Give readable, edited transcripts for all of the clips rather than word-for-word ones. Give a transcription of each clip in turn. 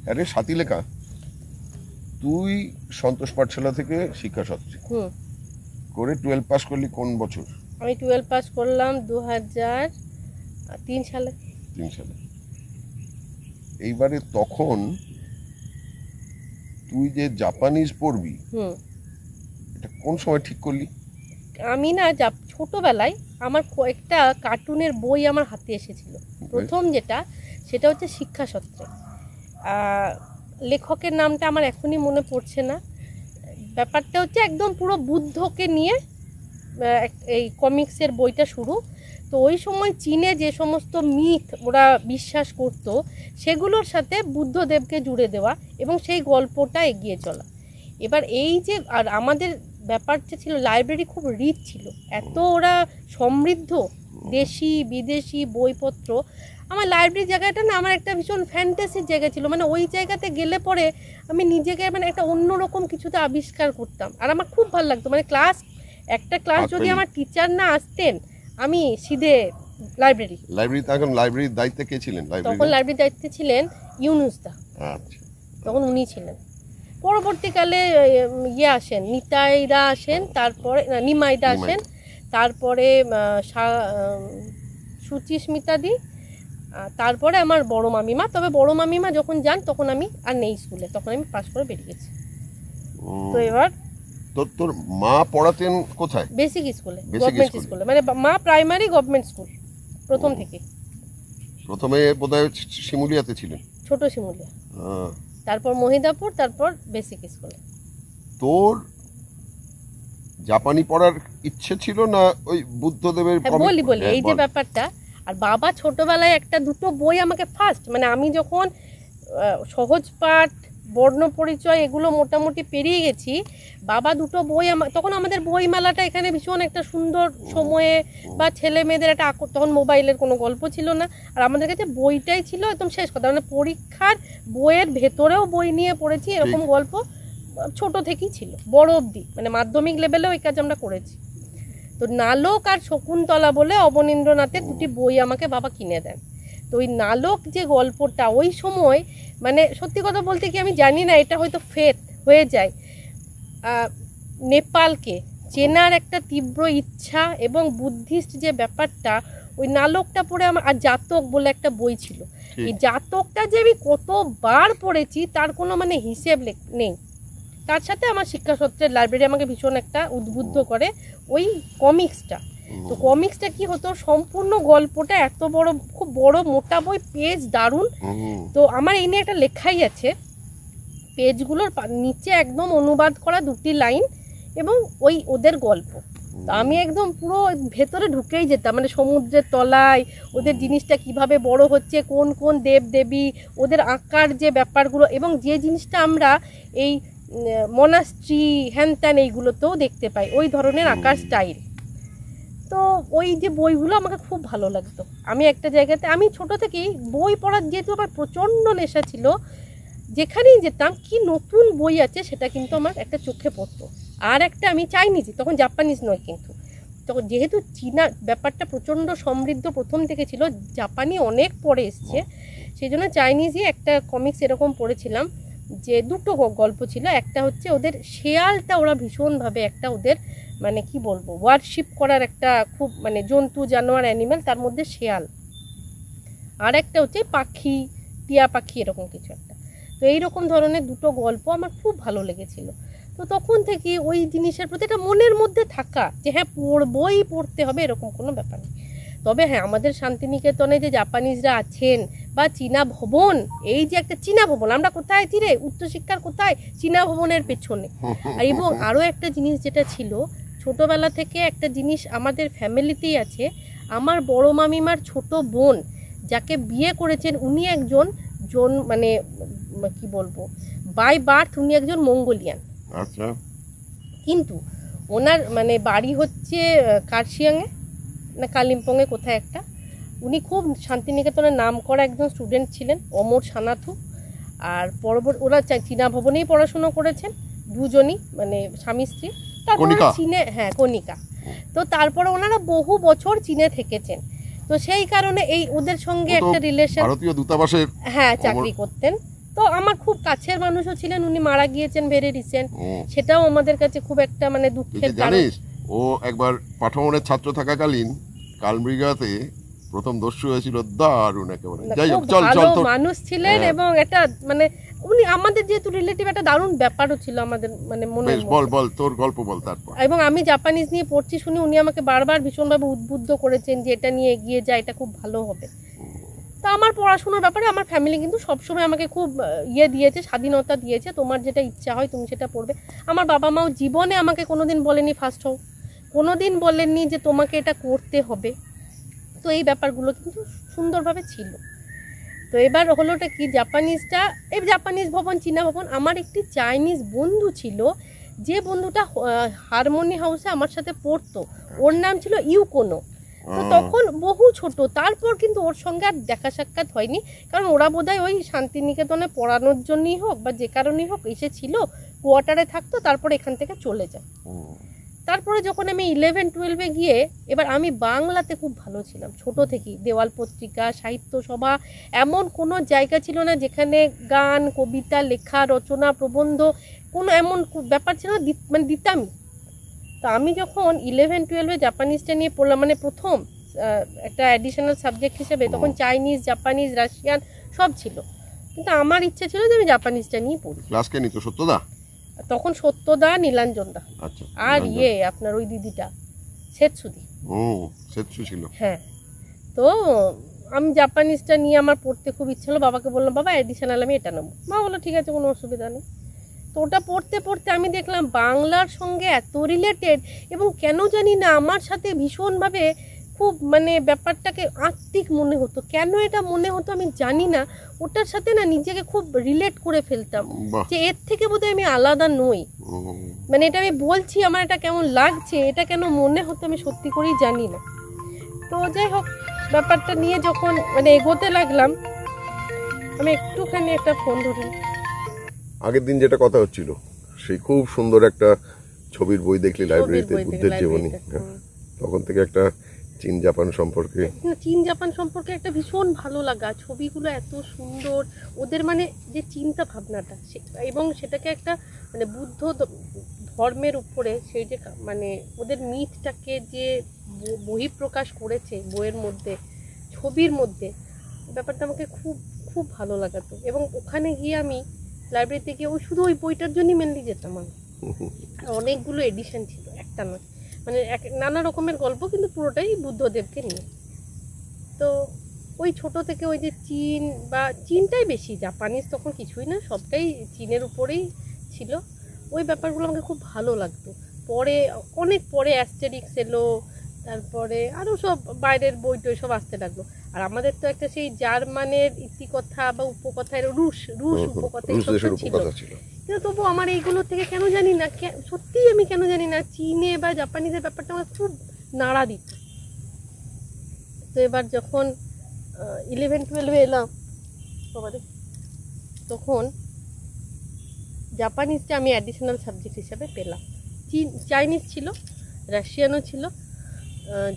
আরে সাথীলেখা, তুই সন্তোষ পাঠশালা থেকে শিক্ষা সত্ত্বে করে 12 পাস করলি কোন বছর? আমি 12 পাস করলাম 2003 সালে। 3 সালে। এইবারে তখন তুই যে জাপানিজ পড়বি, এটা কোন সময় ঠিক করলি? আমি না ছোটবেলায় আমার একটা কার্টুনের বই আমার হাতে এসেছিল প্রথম, সেটা হচ্ছে শিক্ষা সত্ত্বে। লেখকের নামটা আমার এখনই মনে পড়ছে না। ব্যাপারটা হচ্ছে একদম পুরো বুদ্ধকে নিয়ে এই কমিক্সের বইটা শুরু। তো ওই সময় চীনে যে সমস্ত মিথ ওরা বিশ্বাস করত সেগুলোর সাথে বুদ্ধদেবকে জুড়ে দেওয়া এবং সেই গল্পটা এগিয়ে চলা। এবার এই যে আর আমাদের ব্যাপারটা ছিল লাইব্রেরি খুব রিচ ছিল, এত ওরা সমৃদ্ধ দেশি বিদেশি বইপত্র। আমার লাইব্রেরি জায়গাটা না আমার একটা ভীষণ ফ্যান্টাসির জায়গা ছিল, মানে ওই জায়গাতে গেলে পরে আমি নিজেকে মানে একটা অন্যরকম কিছুতে আবিষ্কার করতাম আর আমার খুব ভালো লাগতো। মানে একটা ক্লাস যদি আমার টিচার না আসতেন আমি সিধে লাইব্রেরি। লাইব্রেরির দায়িত্বে কে ছিলেন? তখন লাইব্রেরির দায়িত্বে ছিলেন ইউনুসদা। আচ্ছা, তখন উনি ছিলেন। পরবর্তীকালে আসেন নিতাইরা আসেন, তারপরে নিমাইদা আসেন, তারপরে সুচিস্মিতাদি, তারপরে আমার বড় মামিমা। তবে বড় মামিমা যখন যান তখন আমি আর নেই স্কুলে, তখন আমি পাস করে বেরিয়ে গেছি। তো এবার তোর মা পড়াতেন কোথায়? বেসিক স্কুলে, গভর্নমেন্ট স্কুলে, মানে মা প্রাইমারি গভর্নমেন্ট স্কুল প্রথম থেকে। প্রথমে বোধহয় শিমুলিয়াতে ছিলেন? ছোট শিমুলিয়া, তারপর মহিদাপুর, তারপর বেসিক স্কুলে। তোর জাপানি পড়ার ইচ্ছে ছিল না ওই বুদ্ধদেবের? বলি এই যে ব্যাপারটা। আর বাবা ছোটবেলায় একটা দুটো বই আমাকে ফার্স্ট, মানে আমি যখন সহজ পাঠ বর্ণ পরিচয় এগুলো মোটামুটি পেরিয়ে গেছি, বাবা দুটো বই তখন আমাদের বইমেলাটা এখানে ভীষণ একটা সুন্দর সময়ে, বা ছেলে মেয়েদের একটা তখন মোবাইলের কোনো গল্প ছিল না, আর আমাদের কাছে বইটাই ছিল একদম শেষ কথা। মানে পরীক্ষার বইয়ের ভেতরেও বই নিয়ে পড়েছি, এরকম গল্প ছোট থেকেই ছিল বড় অবধি, মানে মাধ্যমিক লেভেলেও এই কাজ আমরা করেছি। তো নালক আর শকুন্তলা বলে অবনীন্দ্রনাথের দুটি বই আমাকে বাবা কিনে দেন। তো ওই নালক যে গল্পটা ওই সময়, মানে সত্যি কথা বলতে কি আমি জানি না, এটা হয়তো ফেথ হয়ে যায়, নেপালকে চেনার একটা তীব্র ইচ্ছা এবং বুদ্ধিস্ট যে ব্যাপারটা, ওই নালকটা পড়ে আমার। আর জাতক বলে একটা বই ছিল, এই জাতকটা যে আমি কতবার পড়েছি তার কোনো মানে হিসেব নেই। তার সাথে আমার শিক্ষা সত্ত্বের লাইব্রেরি আমাকে ভীষণ একটা উদ্বুদ্ধ করে ওই কমিক্সটা। তো কমিক্সটা কি হতো, সম্পূর্ণ গল্পটা এত বড়, খুব বড় মোটা বই, পেজ দারুণ। তো আমার এই নিয়ে একটা লেখাই আছে, পেজগুলোর নিচে একদম অনুবাদ করা দুটি লাইন এবং ওই ওদের গল্প। তো আমি একদম পুরো ভেতরে ঢুকেই যেতাম, মানে সমুদ্রের তলায় ওদের জিনিসটা কিভাবে বড় হচ্ছে, কোন কোন দেব দেবী, ওদের আঁকার যে ব্যাপারগুলো, এবং যে জিনিসটা আমরা এই মনাস্ট্রি হ্যানত্যান এইগুলোতেও দেখতে পাই, ওই ধরনের আঁকার স্টাইল। তো ওই যে বইগুলো আমাকে খুব ভালো লাগতো। আমি একটা জায়গাতে, আমি ছোট থেকেই বই পড়ার যেহেতু আমার প্রচণ্ড নেশা ছিল, যেখানেই যেতাম কি নতুন বই আছে সেটা কিন্তু আমার একটা চোখে পড়তো। আর একটা আমি চাইনিজি, তখন জাপানিজ নয়, কিন্তু তখন যেহেতু চীনা ব্যাপারটা প্রচণ্ড সমৃদ্ধ প্রথম থেকে ছিল, জাপানি অনেক পরে এসছে, সেই জন্য চাইনিজই একটা কমিক্স এরকম পড়েছিলাম, যে দুটো গল্প ছিল। একটা হচ্ছে ওদের শেয়ালটা, ওরা ভীষণভাবে একটা ওদের মানে কি বলবো ওয়ার্শিপ করার একটা খুব মানে জন্তু জানোয়ার অ্যানিমেল, তার মধ্যে শেয়াল। আর একটা হচ্ছে পাখি, টিয়া পাখি, এরকম কিছু একটা। তো এইরকম ধরনের দুটো গল্প আমার খুব ভালো লেগেছিল। তো তখন থেকে ওই জিনিসের প্রতি একটা মনের মধ্যে থাকা যে হ্যাঁ বই পড়তে হবে, এরকম কোনো ব্যাপার নেই। তবে হ্যাঁ, আমাদের শান্তিনিকেতনে যে জাপানিজরা আছেন, বা চীনা ভবন, এই যে একটা চীনা ভবন, আমরা কোথায় আছি রে, উচ্চশিক্ষার কোথায়, চীনা ভবনের পেছনে। এবং আরও একটা জিনিস যেটা ছিল, ছোটোবেলা থেকে একটা জিনিস আমাদের ফ্যামিলিতেই আছে, আমার বড় মামিমার ছোট বোন যাকে বিয়ে করেছেন, উনি একজন মানে কি বলবো বাই বার্থ উনি একজন মঙ্গোলিয়ান। আচ্ছা। কিন্তু ওনার মানে বাড়ি হচ্ছে কার্শিয়াংয়ে না কালিম্পংয়ে কোথায় একটা। উনি খুব শান্তিনিকেতনের নাম করা একজন স্টুডেন্ট ছিলেন, অমর সানাথু। আর ওরা চীনা ভবনেই পড়াশুনো করেছেন দুজনই, মানে স্বামী স্ত্রী। তারপরে চীনে, হ্যাঁ কণিকা। তো তারপরে ওনারা বহু বছর চীনে থেকেছেন। তো সেই কারণে এই ওদের সঙ্গে একটা রিলেশন, ভারতীয় দূতাবাসের হ্যাঁ চাকরি করতেন। তো আমার খুব কাছের মানুষও ছিলেন, উনি মারা গিয়েছেন ভেরি রিসেন্ট, সেটাও আমাদের কাছে খুব একটা মানে দুঃখের কারণ। জানিস ও একবার পাঠমনের ছাত্র থাকাকালীন কালমৃগাতে প্রথম দস্যু হয়েছিল, দারুণ একেবারে। যাই হোক, চল চল, তো মানুষ ছিলেন এবং এটা মানে উনি আমাদের যেহেতু রিলেটিভ, একটা দারুণ ব্যাপারও ছিল আমাদের মানে মনে। বল বল তোর গল্প বল তারপর। এবং আমি জাপানিজ নিয়ে পড়ছি শুনে উনি আমাকে বারবার ভীষণভাবে উদ্বুদ্ধ করেছেন যে এটা নিয়ে এগিয়ে যা, এটা খুব ভালো হবে। তো আমার পড়াশোনার ব্যাপারে আমার ফ্যামিলি কিন্তু সবসময় আমাকে খুব দিয়েছে, স্বাধীনতা দিয়েছে, তোমার যেটা ইচ্ছা হয় তুমি সেটা পড়বে। আমার বাবা মাও জীবনে আমাকে কোনোদিন বলেনি ফার্স্ট হও, কোনোদিন বলেননি যে তোমাকে এটা করতে হবে। তো এই ব্যাপারগুলো কিন্তু সুন্দরভাবে ছিল। তো এবার হলোটা কি, এই জাপানিজ ভবন, চীনা ভবন, আমার একটি চাইনিজ বন্ধু ছিল, যে বন্ধুটা হারমোনি হাউসে আমার সাথে পড়তো, ওর নাম ছিল ইউকোনো। তো তখন বহু ছোট, তারপর কিন্তু ওর সঙ্গে আর দেখা সাক্ষাৎ হয়নি, কারণ ওরা বোধহয় ওই শান্তিনিকেতনে পড়ানোর জন্যই হোক বা যে কারণেই হোক এসেছিল, কোয়ার্টারে থাকতো, তারপর এখান থেকে চলে যায়। তারপরে যখন আমি 11-12-এ গিয়ে, এবার আমি বাংলাতে খুব ভালো ছিলাম ছোট থেকেই, দেওয়াল পত্রিকা, সাহিত্য সভা, এমন কোনো জায়গা ছিল না যেখানে গান, কবিতা, লেখা, রচনা, প্রবন্ধ, কোনো এমন ব্যাপার ছিল না, মানে দিতামই। তো আমি যখন 11-12-এ জাপানিজটা নিয়ে পড়লাম, মানে প্রথম একটা অ্যাডিশনাল সাবজেক্ট হিসেবে, তখন চাইনিজ, জাপানিজ, রাশিয়ান সব ছিল, কিন্তু আমার ইচ্ছে ছিল যে আমি জাপানিজটা নিয়ে পড়ি। ক্লাস কে নিত? সত্যদা? তখন সত্যদা, নীলাঞ্জনদা, আচ্ছা, আর আপনার ওই দিদিটা সেতসুদি। সেতসু ছিল। হ্যাঁ, তো আমি জাপানিজটা নিয়ে আমার পড়তে খুব ইচ্ছে হলো। বাবাকে বললাম, বাবা অ্যাডিশনাল আমি এটা নেবো। মা বললো ঠিক আছে, কোনো অসুবিধা নেই। তো ওটা পড়তে পড়তে আমি দেখলাম বাংলার সঙ্গে এত রিলেটেড, এবং কেন জানি না আমার সাথে ভীষণভাবে খুব মানে ব্যাপারটাকে আত্মিক মনে হতো। কেন এটা মনে হতো আমি জানি না, ওটার সাথে না নিজেকে খুব রিলেট করে ফেলতাম, যে এর থেকে বোধহয় আমি আলাদা নই। মানে এটা আমি বলছি, আমার এটা কেমন লাগছে, এটা কেন মনে হতো আমি সত্যি করেই জানি না। তো যাই হোক, ব্যাপারটা নিয়ে যখন মানে এগোতে লাগলাম, আমি একটুখানি একটা ফোন ধরি। আগের দিন যেটা কথা হচ্ছিল, সেই খুব সুন্দর একটা ছবির বই দেখলি লাইব্রেরিতে, বুদ্ধের জীবনী। তখন থেকে একটা চীন জাপান সম্পর্কে একটা ভীষণ ভালো লাগা। ছবিগুলো এত সুন্দর, ওদের মানে যে চিন্তা ভাবনাটা, এবং সেটাকে একটা মানে বুদ্ধ ধর্মের উপরে সেই যে মানে ওদের মিথটাকে যে বহিঃপ্রকাশ করেছে বইয়ের মধ্যে, ছবির মধ্যে, ব্যাপারটা আমাকে খুব খুব ভালো লাগাতো। এবং ওখানে গিয়ে আমি লাইব্রেরিতে গিয়ে শুধু ওই বইটার জন্যই মেনলি যেতাম আমি। অনেকগুলো এডিশন ছিল, একটা নয়, মানে নানা রকমের গল্প, কিন্তু পুরোটাই বুদ্ধদেবকে নিয়ে। তো ওই ছোট থেকে ওই যে চীনটাই বেশি, জাপানিজ তখন কিছুই না, সবটাই চীনের উপরেই ছিল। ওই ব্যাপারগুলো আমাকে খুব ভালো লাগতো। পরে অনেক পরে অ্যাস্টেরিক্স এলো, তারপরে আরও সব বাইরের বই টই সব আসতে লাগলো। আর আমাদের তো একটা সেই জার্মানের ইতিকথা বা উপকথা, রুশ উপকথা ছিল, কিন্তু তবু আমার এইগুলো থেকে কেন জানি না, সত্যিই আমি কেন জানি না, চীনে বা জাপানিজের ব্যাপারটা আমার খুব নাড়া দিত। তো এবার যখন 11-12-এ এলাম, তখন জাপানিজটা আমি অ্যাডিশনাল সাবজেক্ট হিসাবে পেলাম। চাইনিজ ছিল, রাশিয়ানও ছিল,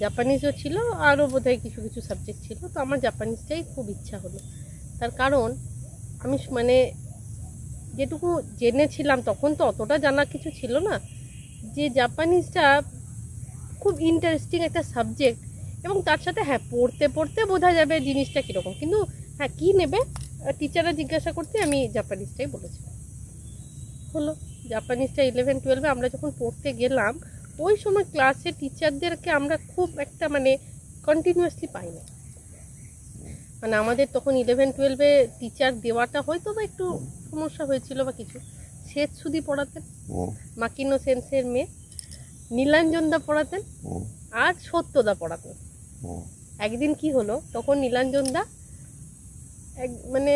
জাপানিজও ছিল, আরও বোধহয় কিছু কিছু সাবজেক্ট ছিল। তো আমার জাপানিজটাই খুব ইচ্ছা হলো, তার কারণ আমি মানে যেটুকু জেনেছিলাম, তখন তো অতটা জানা কিছু ছিল না, যে জাপানিজটা খুব ইন্টারেস্টিং একটা সাবজেক্ট। এবং তার সাথে হ্যাঁ, পড়তে পড়তে বোঝা যাবে জিনিসটা কীরকম, কিন্তু হ্যাঁ কী নেবে টিচাররা জিজ্ঞাসা করতে আমি জাপানিজটাই বলেছিলাম। হলো জাপানিজটা 11-12-এ আমরা যখন পড়তে গেলাম, ওই সময় ক্লাসে টিচারদেরকে আমরা খুব একটা মানে কন্টিনিউয়াসলি পাই না। মানে আমাদের তখন 11-12-এ টিচার দেওয়াটা হয়তো বা একটু সমস্যা হয়েছিল বা কিছু। সেতসুদি পড়াতেন, মাকিনো সেন্সের মেয়ে, নীলাঞ্জনদা পড়াতেন, আর সত্যদা পড়াতেন। একদিন কি হলো, তখন নীলাঞ্জনদা মানে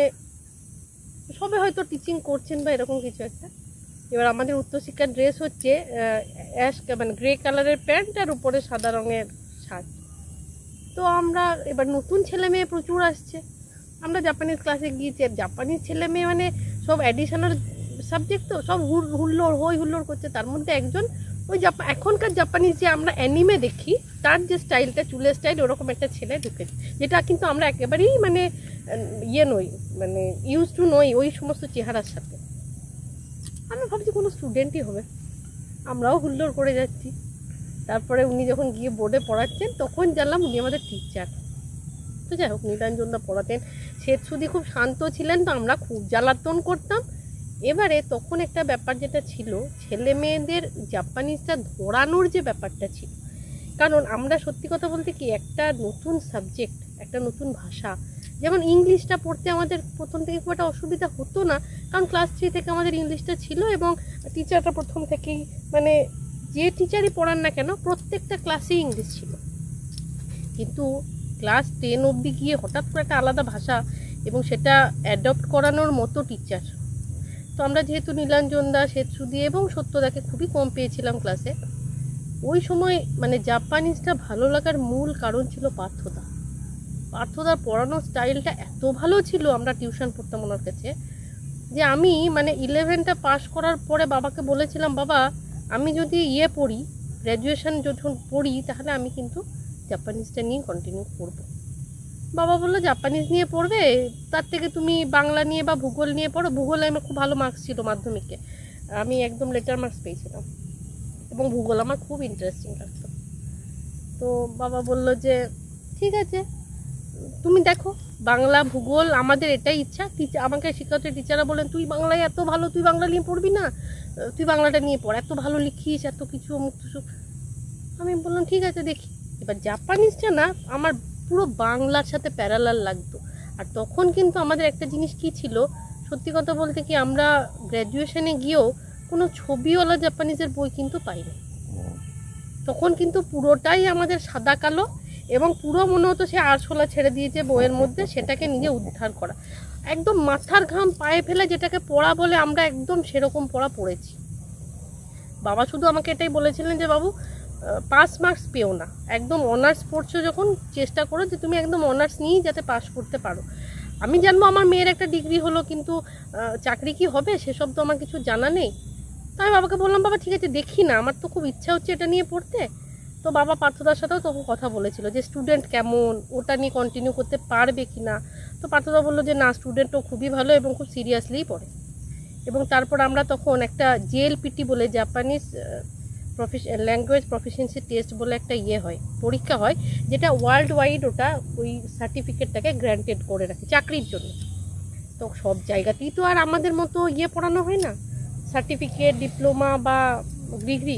সবে হয়তো টিচিং করছেন বা এরকম কিছু একটা। এবার আমাদের উচ্চশিক্ষার ড্রেস হচ্ছে মানে গ্রে কালারের প্যান্ট আর উপরে সাদা রঙের শার্ট। তো আমরা এবার নতুন ছেলে মেয়ে প্রচুর আসছে, আমরা জাপানিজ ক্লাসে গিয়েছি, আর জাপানিজ ছেলে মেয়ে মানে সব অ্যাডিশনাল সাবজেক্ট, তো সব হুল্লোড় করছে। তার মধ্যে একজন ওই এখনকার জাপানিজ যে আমরা অ্যানিমে দেখি তার যে স্টাইলটা, চুলের স্টাইল, ওরকম একটা ছেলে ঢুকেছে, যেটা কিন্তু আমরা একেবারেই মানে ইয়ে নই, মানে ইউজ টু নই ওই সমস্ত চেহারার সাথে। আমি ভাবছি কোনো স্টুডেন্টই হবে, আমরাও হুল্লোড় করে যাচ্ছি। তারপরে উনি যখন গিয়ে বোর্ডে পড়াচ্ছেন তখন জানলাম উনি আমাদের টিচার। তো যাই হোক, নীলাঞ্জনদা পড়াতেন, শ্বেতসুধী খুব শান্ত ছিলেন, তো আমরা খুব জ্বালাতন করতাম। এবারে তখন একটা ব্যাপার যেটা ছিল, ছেলে মেয়েদের জাপানিজটা ধরানোর যে ব্যাপারটা ছিল, কারণ আমরা সত্যি কথা বলতে কি, একটা নতুন সাবজেক্ট, একটা নতুন ভাষা, যেমন ইংলিশটা পড়তে আমাদের প্রথম থেকে খুব একটা অসুবিধা হতো না, কারণ ক্লাস 3 থেকে আমাদের ইংলিশটা ছিল, এবং টিচারটা প্রথম থেকেই মানে যে টিচারই পড়ান না কেন প্রত্যেকটা ক্লাসেই ইংলিশ ছিল। কিন্তু ক্লাস 10 অবধি গিয়ে হঠাৎ করে একটা আলাদা ভাষা, এবং সেটা অ্যাডপ্ট করানোর মতো টিচার। তো আমরা যেহেতু নীলাঞ্জনদা, শ্বেতসুধী এবং সত্যদাকে খুবই কম পেয়েছিলাম ক্লাসে, ওই সময় মানে জাপানিজটা ভালো লাগার মূল কারণ ছিল পার্থদা। পার্থদার পড়ানোর স্টাইলটা এত ভালো ছিল, আমরা টিউশন পড়তাম ওনার কাছে, যে আমি মানে 11টা পাস করার পরে বাবাকে বলেছিলাম, বাবা আমি যদি পড়ি, গ্র্যাজুয়েশন যখন পড়ি, তাহলে আমি কিন্তু জাপানিজটা নিয়ে কন্টিনিউ করব। বাবা বললো, জাপানিজ নিয়ে পড়বে, তার থেকে তুমি বাংলা নিয়ে বা ভূগোল নিয়ে পড়ো। ভূগোলে আমার খুব ভালো মার্কস ছিল মাধ্যমিকে, আমি একদম লেটার মার্কস পেয়েছিলাম, এবং ভূগোল আমার খুব ইন্টারেস্টিং লাগতো। তো বাবা বললো যে ঠিক আছে, তুমি দেখো, বাংলা ভূগোল আমাদের এটাই ইচ্ছা। আমাকে শিক্ষার্থী টিচাররা বলেন, তুই বাংলায় এত ভালো, তুই বাংলা নিয়ে পড়বি না, তুই বাংলাটা নিয়ে পড়, এত ভালো লিখিস, এত কিছু অমুক তসুক। আমি বললাম ঠিক আছে দেখি। এবার জাপানিজটা না আমার পুরো বাংলার সাথে প্যারালাল লাগতো। আর তখন কিন্তু আমাদের একটা জিনিস কি ছিল, সত্যি কথা বলতে কি, আমরা গ্র্যাজুয়েশনে গিয়েও কোনো ছবিওয়ালা জাপানিজের বই কিন্তু পাইনি। তখন কিন্তু পুরোটাই আমাদের সাদা কালো, এবং পুরো মনে হতো সে আরশোলা ছেড়ে দিয়েছে বইয়ের মধ্যে, সেটাকে নিজে উদ্ধার করা, একদম মাথার ঘাম পায়ে ফেলে যেটাকে পড়া বলে, আমরা একদম সেরকম পড়া পড়েছি। বাবা শুধু আমাকে এটাই বলেছিলেন যে বাবু, পাস মার্কস পেও না, একদম অনার্স পড়ছো যখন চেষ্টা করো যে তুমি একদম অনার্স নিয়েই যাতে পাস করতে পারো। আমি জানবো আমার মেয়ের একটা ডিগ্রি হলো, কিন্তু চাকরি কি হবে সেসব তো আমার কিছু জানা নেই। তো আমি বাবাকে বললাম, বাবা ঠিক আছে দেখি না, আমার তো খুব ইচ্ছা হচ্ছে এটা নিয়ে পড়তে। তো বাবা পার্থদার সাথেও তখন কথা বলেছিল যে স্টুডেন্ট কেমন, ওটা নিয়ে কন্টিনিউ করতে পারবে কি না। তো পার্থদা বললো যে না, স্টুডেন্টও খুবই ভালো এবং খুব সিরিয়াসলিই পড়ে। এবং তারপর আমরা তখন একটা জেএলপিটি বলে, জাপানিজ ল্যাঙ্গুয়েজ প্রফিসিয়েন্সি টেস্ট বলে একটা হয়, পরীক্ষা হয়, যেটা ওয়ার্ল্ড ওয়াইড ওটা ওই সার্টিফিকেটটাকে গ্র্যান্টেড করে রাখে চাকরির জন্য। তো সব জায়গাতেই তো আর আমাদের মতো পড়ানো হয় না, সার্টিফিকেট, ডিপ্লোমা বা ডিগ্রি।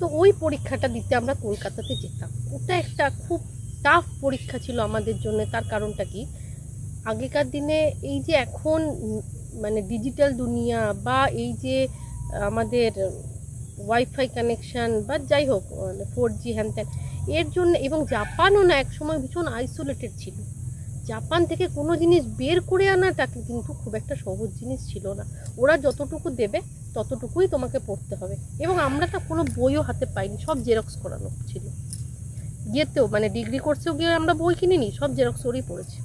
তো ওই পরীক্ষাটা দিতে আমরা কলকাতাতে যেতাম। ওটা একটা খুব টাফ পরীক্ষা ছিল আমাদের জন্য। তার কারণটা কি, আগেকার দিনে এই যে এখন মানে ডিজিটাল দুনিয়া, বা এই যে আমাদের ওয়াইফাই কানেকশান বা যাই হোক 4G হ্যান ত্যান, এর জন্য, এবং জাপানও না একসময় ভীষণ আইসোলেটেড ছিল। জাপান থেকে কোনো জিনিস বের করে আনাটা কিন্তু খুব একটা সহজ জিনিস ছিল না। ওরা যতটুকু দেবে ততটুকুই তোমাকে পড়তে হবে, এবং আমরা তো কোনো বইও হাতে পাইনি, সব জেরক্স করানো ছিল। গিয়েতেও মানে ডিগ্রি কোর্সেও গিয়ে আমরা বই কিনিনি, সব জেরক্স করেই পড়েছি।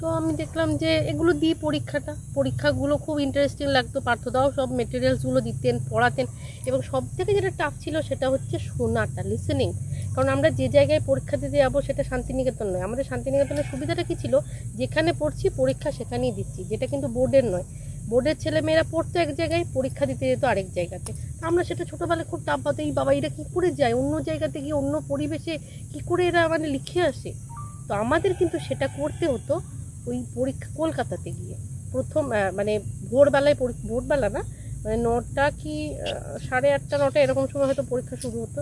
তো আমি দেখলাম যে এগুলো দিই পরীক্ষাগুলো খুব ইন্টারেস্টিং লাগতো। পার্থদাও সব মেটেরিয়ালসগুলো দিতেন, পড়াতেন, এবং সব থেকে যেটা টাফ ছিল সেটা হচ্ছে শোনাটা, লিসেনিং। কারণ আমরা যে জায়গায় পরীক্ষা দিতে যাবো সেটা শান্তিনিকেতন নয়। আমাদের শান্তিনিকেতনের সুবিধাটা কী ছিল, যেখানে পড়ছি পরীক্ষা সেখানেই দিচ্ছি, যেটা কিন্তু বোর্ডের নয়। বোর্ডের ছেলেমেয়েরা পড়তো এক জায়গায়, পরীক্ষা দিতে যেত আরেক জায়গাতে। আমরা সেটা ছোটোবেলায় খুব টাফ পাতো, এই বাবা এরা কী করে যায়, অন্য জায়গাতে গিয়ে অন্য পরিবেশে কী করে এরা মানে লিখে আসে। তো আমাদের কিন্তু সেটা করতে হতো ওই পরীক্ষা কলকাতাতে গিয়ে। প্রথম মানে ভোরবেলায়, ভোরবেলা না, মানে 9টা কি 8:30 9টা এরকম সময় হয়তো পরীক্ষা শুরু হতো,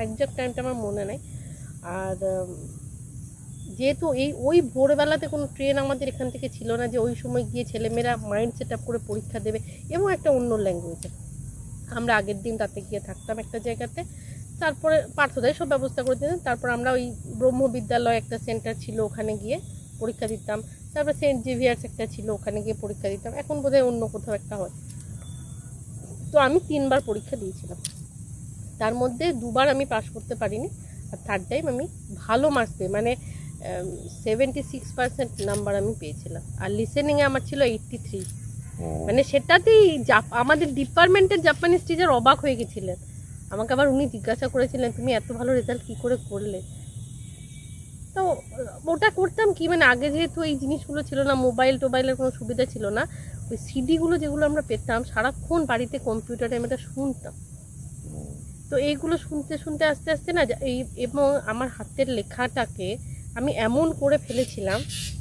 একজ্যাক্ট টাইমটা আমার মনে নেই। আর যেহেতু ওই ভোরবেলাতে কোনো ট্রেন আমাদের এখান থেকে ছিল না যে ওই সময় গিয়ে ছেলেমেয়েরা মাইন্ড সেট আপ করে পরীক্ষা দেবে, এবং একটা অন্য ল্যাঙ্গুয়েজে। আমরা আগের দিন রাতে গিয়ে থাকতাম একটা জায়গাতে, তারপরে পার্থদাই সব ব্যবস্থা করে দিতেন। তারপর আমরা ওই ব্রহ্মবিদ্যালয় একটা সেন্টার ছিল, ওখানে গিয়ে পরীক্ষা দিতাম। তারপর সেন্ট জেভিয়ার্স একটা ছিল, ওখানে গিয়ে পরীক্ষা দিতাম। এখন বোধহয় অন্য কোথাও একটা হয়। তো আমি 3বার পরীক্ষা দিয়েছিলাম, তার মধ্যে 2বার আমি পাস করতে পারিনি, আর থার্ড টাইম আমি ভালো মার্কস পেয়ে মানে 76% নাম্বার আমি পেয়েছিলাম। আর লিসেনিংয়ে আমার ছিল 83। মানে সেটাতেই আমাদের ডিপার্টমেন্টের জাপানিজ টিচার অবাক হয়ে গেছিলেন। আমাকে আবার উনি জিজ্ঞাসা করেছিলেন তুমি এত ভালো রেজাল্ট কী করে করলে। তো ওটা করতাম কি, মানে আগে যেহেতু এই জিনিসগুলো ছিল না, মোবাইল টোবাইলের কোনো সুবিধা ছিল না, ওই সিডিগুলো যেগুলো আমরা পেতাম সারাক্ষণ বাড়িতে কম্পিউটারে আমি এটা শুনতাম। তো এইগুলো শুনতে শুনতে আস্তে আস্তে না এই, এবং আমার হাতের লেখাটাকে আমি এমন করে ফেলেছিলাম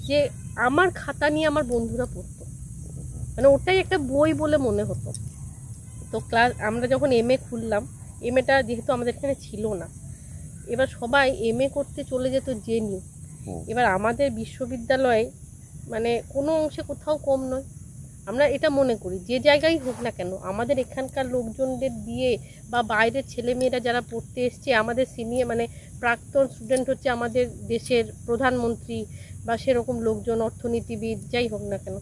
যে আমার খাতা নিয়ে আমার বন্ধুরা পড়তো, মানে ওটাই একটা বই বলে মনে হতো। তো আমরা যখন MA খুললাম, MAটা যেহেতু আমাদের এখানে ছিল না, এবার সবাই MA করতে চলে যেত জেএনইউ। এবার আমাদের বিশ্ববিদ্যালয়ে মানে কোনো অংশে কোথাও কম নয়। আমরা এটা মনে করি যে জায়গায় হোক না কেন আমাদের এখানকার লোকজনদের দিয়ে বা বাইরের ছেলেমেয়েরা যারা পড়তে এসছে, আমাদের সিনিয়র মানে প্রাক্তন স্টুডেন্ট হচ্ছে আমাদের দেশের প্রধানমন্ত্রী বা সেরকম লোকজন, অর্থনীতিবিদ যাই হোক না কেন,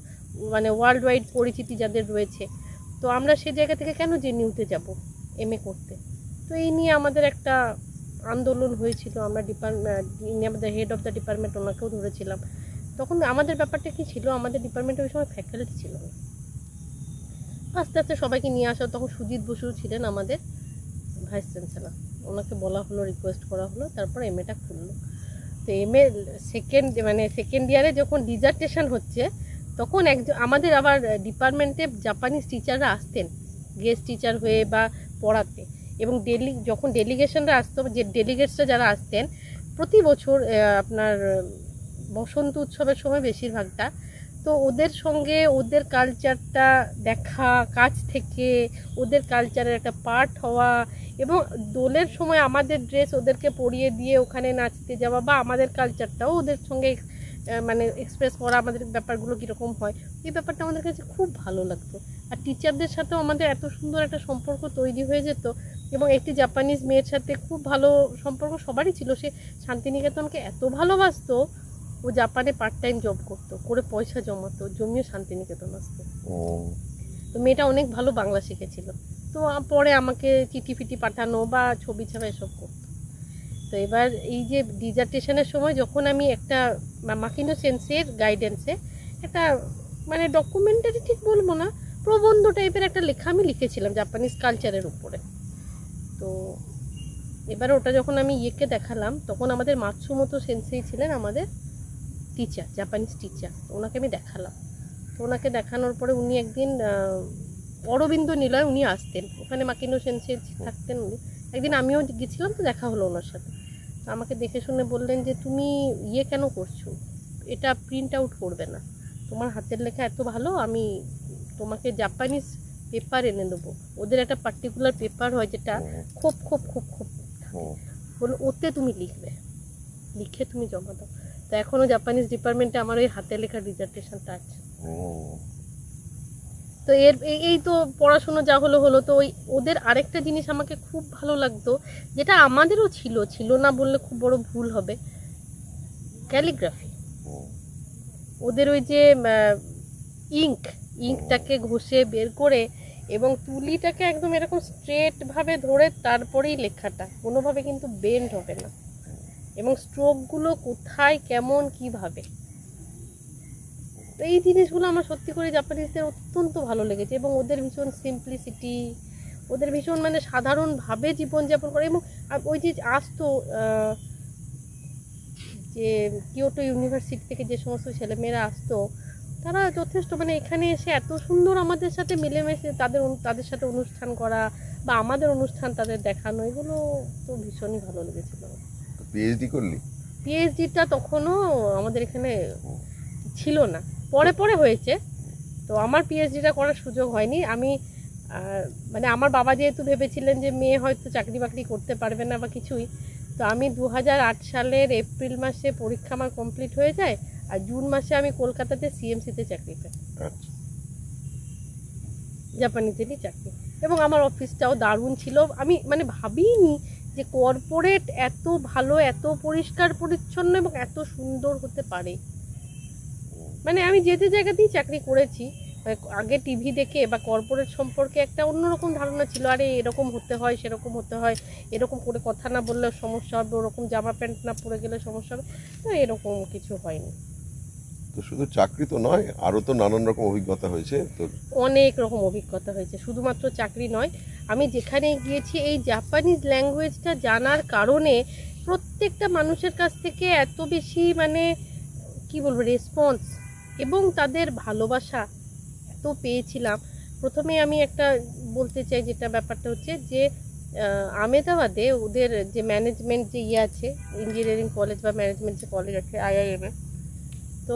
মানে ওয়ার্ল্ড ওয়াইড পরিচিতি যাদের রয়েছে, তো আমরা সে জায়গা থেকে কেন জেএনইউতে যাব MA করতে। তো এই নিয়ে আমাদের একটা আন্দোলন হয়েছিল। আমরা আমাদের হেড অফ দ্য ডিপার্টমেন্ট ওনাকেও ধরেছিলাম। তখন আমাদের ব্যাপারটা কি ছিল, আমাদের ডিপার্টমেন্টে ওই সময় ফ্যাকাল্টি ছিল না। আস্তে আস্তে সবাইকে নিয়ে আসা, তখন সুজিত বসু ছিলেন আমাদের ভাইস চ্যান্সেলর, ওনাকে বলা হলো, রিকোয়েস্ট করা হলো, তারপর MAটা খুললো। তো MA সেকেন্ড ইয়ারে যখন ডিজার্টেশন হচ্ছে, তখন আমাদের আবার ডিপার্টমেন্টে জাপানিজ টিচাররা আসতেন গেস্ট টিচার হয়ে বা পড়াতে, এবং যখন ডেলিগেশনরা আসতো, যে ডেলিগেটসরা যারা আসতেন প্রতি বছর আপনার বসন্ত উৎসবের সময় বেশিরভাগটা, তো ওদের সঙ্গে ওদের কালচারটা দেখা, কাছ থেকে ওদের কালচারের একটা পার্ট হওয়া, এবং দোলের সময় আমাদের ড্রেস ওদেরকে পরিয়ে দিয়ে ওখানে নাচতে যাওয়া, বা আমাদের কালচারটাও ওদের সঙ্গে মানে এক্সপ্রেস করা, আমাদের ব্যাপারগুলো কীরকম হয়, এই ব্যাপারটা আমাদের কাছে খুব ভালো লাগতো। আর টিচারদের সাথেও আমাদের এত সুন্দর একটা সম্পর্ক তৈরি হয়ে যেত, এবং একটি জাপানিজ মেয়ের সাথে খুব ভালো সম্পর্ক সবারই ছিল। সে শান্তিনিকেতনকে এত ভালোবাসতো, ও জাপানে পার্ট টাইম জব করতো, করে পয়সা জমাতো, জমিয়ে শান্তিনিকেতন আসতো। তো মেয়েটা অনেক ভালো বাংলা শিখেছিল। তো পরে আমাকে চিঠি ফিটি পাঠানো বা ছবি ছাড়া এসব করতো। তো এবার এই যে ডিজার্টেশনের সময় যখন আমি একটা মাকিনো সেন্সের গাইডেন্সে একটা মানে ডকুমেন্টারি ঠিক বলবো না, প্রবন্ধ টাইপের একটা লেখা আমি লিখেছিলাম জাপানিজ কালচারের উপরে। তো এবার ওটা যখন আমি ইয়েকে দেখালাম, তখন আমাদের মাতসুমোতো সেন্সেই ছিলেন আমাদের টিচার, জাপানিজ টিচার। ওনাকে আমি দেখালাম। তো ওনাকে দেখানোর পরে উনি একদিন অরবিন্দ নিলয় উনি আসতেন, ওখানে মাকিনো সেন্সে থাকতেন উনি। একদিন আমিও গেছিলাম, তো দেখা হলো ওনার সাথে। আমাকে দেখে শুনে বললেন যে তুমি ইয়ে কেন করছো, এটা প্রিন্ট আউট করবে না, তোমার হাতের লেখা এত ভালো, আমি তোমাকে জাপানিজ পেপার এনে দেবো। ওদের একটা পার্টিকুলার পেপার হয় যেটা খুব খুব খুব খুব বলো, ওতে তুমি লিখবে, লিখে তুমি জমা দাও। তো এখনও জাপানিজ ডিপার্টমেন্টে আমার ওই হাতে লেখা ডিজার্টেশনটা আছে। তো এই তো পড়াশুনো যা হলো। তো ওই ওদের আরেকটা জিনিস আমাকে খুব ভালো লাগতো, যেটা আমাদেরও ছিল না বললে খুব বড় ভুল হবে, ক্যালিগ্রাফি। ওদের ওই যে ইঙ্কটাকে ঘষে বের করে এবং তুলিটাকে একদম এরকম স্ট্রেট ভাবে ধরে তারপরেই লেখাটা, কোনোভাবে কিন্তু বেন্ড হবে না, এবং স্ট্রোকগুলো কোথায় কেমন কিভাবে। তো এই জিনিসগুলো আমার সত্যি করে জাপানিজদের অত্যন্ত ভালো লেগেছে, এবং ওদের ভীষণ সিম্পলিসিটি, ওদের ভীষণ মানে সাধারণভাবে জীবনযাপন করে। এবং ওই যে আসতো যে কিয়োটো ইউনিভার্সিটি থেকে যে সমস্ত ছেলেমেয়েরা আসতো, তারা যথেষ্ট মানে এখানে এসে এত সুন্দর আমাদের সাথে মিলেমিশে তাদের সাথে অনুষ্ঠান করা বা আমাদের অনুষ্ঠান তাদের দেখানো, এগুলো তো ভীষণই ভালো লেগেছিল। পিএইচডি করলি? পিএইচডিটা তখনও আমাদের এখানে ছিল না, পরে হয়েছে। তো আমার পিএইচডিটা করার সুযোগ হয়নি। আমি মানে আমার বাবা যেহেতু ভেবেছিলেন যে মেয়ে হয়তো চাকরি বাকরি করতে পারবে না বা কিছুই, তো আমি 2008 সালের এপ্রিল মাসে পরীক্ষা আমার কমপ্লিট হয়ে যায়, আর জুন মাসে আমি কলকাতাতে সিএমসিতে চাকরি পাই, জাপানিজেরই চাকরি। এবং আমার অফিসটাও দারুণ ছিল। আমি মানে ভাবিনি যে কর্পোরেট এত ভালো, এত পরিষ্কার পরিচ্ছন্ন এবং এত সুন্দর হতে পারে। মানে আমি যে জায়গাতেই চাকরি করেছি, আগে টিভি দেখে বা কর্পোরেট সম্পর্কে একটা অন্যরকম ধারণা ছিল, আরে এরকম হতে হয়, সেরকম হতে হয়, এরকম করে কথা না বললে সমস্যা হবে, ওরকম জামা প্যান্ট না পরে গেলে সমস্যা হবে। তো এরকম কিছু হয়নি। তো শুধু চাকরি তো নয়, আরও তো নানান রকম অভিজ্ঞতা হয়েছে তোর? অনেক রকম অভিজ্ঞতা হয়েছে, শুধুমাত্র চাকরি নয়। আমি যেখানে গিয়েছি এই জাপানিজ ল্যাঙ্গুয়েজটা জানার কারণে প্রত্যেকটা মানুষের কাছ থেকে এত বেশি মানে কি বলবো রেসপন্স এবং তাদের ভালোবাসা এত পেয়েছিলাম। প্রথমে আমি একটা বলতে চাই, যেটা ব্যাপারটা হচ্ছে যে আহমেদাবাদে ওদের যে ম্যানেজমেন্ট যে আছে, ইঞ্জিনিয়ারিং কলেজ বা ম্যানেজমেন্ট যে কলেজ আছে IIM, তো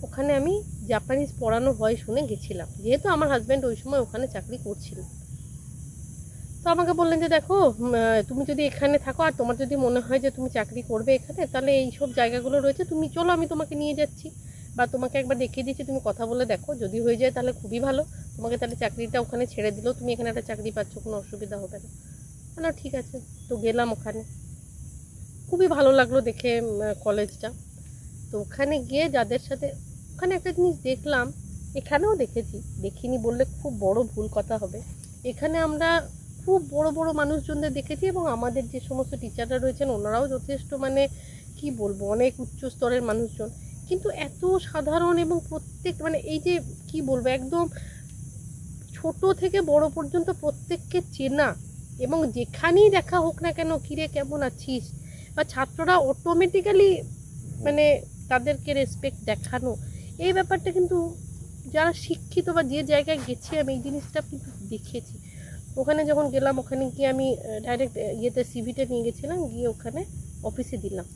ওখানে আমি জাপানিজ পড়ানো হয় শুনে গেছিলাম, যেহেতু আমার হাজব্যান্ড ওই সময় ওখানে চাকরি করছিল। তো আমাকে বললেন যে দেখো তুমি যদি এখানে থাকো আর তোমার যদি মনে হয় যে তুমি চাকরি করবে এখানে, তাহলে এই সব জায়গাগুলো রয়েছে, তুমি চলো আমি তোমাকে নিয়ে যাচ্ছি বা তোমাকে একবার দেখিয়ে দিচ্ছি, তুমি কথা বলে দেখো, যদি হয়ে যায় তাহলে খুবই ভালো, তোমাকে তাহলে চাকরিটা ওখানে ছেড়ে দিলেও তুমি এখানে একটা চাকরি পাচ্ছ, কোনো অসুবিধা হবে না। না ঠিক আছে, তো গেলাম ওখানে, খুবই ভালো লাগলো দেখে কলেজটা। তো ওখানে গিয়ে যাদের সাথে ওখানে একটা জিনিস দেখলাম, এখানেও দেখেছি, দেখিনি বললে খুব বড় ভুল কথা হবে, এখানে আমরা খুব বড় বড় মানুষজনদের দেখেছি এবং আমাদের যে সমস্ত টিচাররা রয়েছেন ওনারাও যথেষ্ট মানে কি বলবো অনেক উচ্চ স্তরের মানুষজন, কিন্তু এত সাধারণ এবং প্রত্যেক মানে এই যে কি বলবো একদম ছোট থেকে বড় পর্যন্ত প্রত্যেককে চেনা, এবং যেখানেই দেখা হোক না কেন কিরে কেমন আছিস, বা ছাত্ররা অটোমেটিক্যালি মানে তাদেরকে রেসপেক্ট দেখানো, এই ব্যাপারটা কিন্তু যারা শিক্ষিত বা যে জায়গায় গেছি আমি এই জিনিসটা কিন্তু দেখেছি। ওখানে যখন গেলাম ওখানে গিয়ে আমি ডাইরেক্ট সিভিটা নিয়ে গেছিলাম, গিয়ে ওখানে অফিসে দিলাম,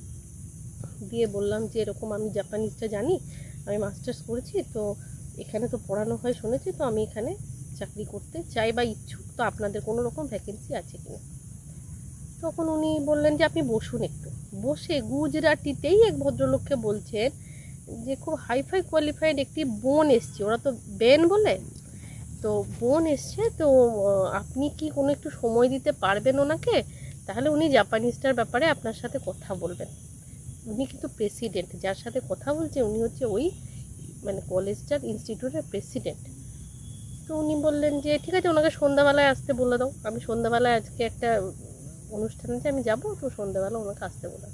দিয়ে বললাম যে এরকম আমি জাপানিজটা জানি, আমি মাস্টার্স করেছি, তো এখানে তো পড়ানো হয় শুনেছি, তো আমি এখানে চাকরি করতে চাই বা ইচ্ছুক, তো আপনাদের কোনো রকম ভ্যাকেন্সি আছে কিনা। তখন উনি বললেন যে আপনি বসুন একটু। বসে গুজরাটিতেই এক ভদ্রলোককে বলছেন যে খুব হাইফাই কোয়ালিফাইড একটি বোন এসছে, ওরা তো বেন বলে, তো বোন এসছে, তো আপনি কি কোনো একটু সময় দিতে পারবেন ওনাকে, তাহলে উনি জাপানিজটার ব্যাপারে আপনার সাথে কথা বলবেন। উনি কিন্তু প্রেসিডেন্ট, যার সাথে কথা বলছে উনি হচ্ছে ওই মানে কলেজটার ইনস্টিটিউটের প্রেসিডেন্ট। তো উনি বললেন যে ঠিক আছে ওনাকে সন্ধ্যাবেলায় আসতে বলে দাও, আমি সন্ধ্যাবেলায় আজকে একটা অনুষ্ঠান আছে আমি যাবো, তো সন্ধ্যাবেলা ওনাকে আসতে বলে।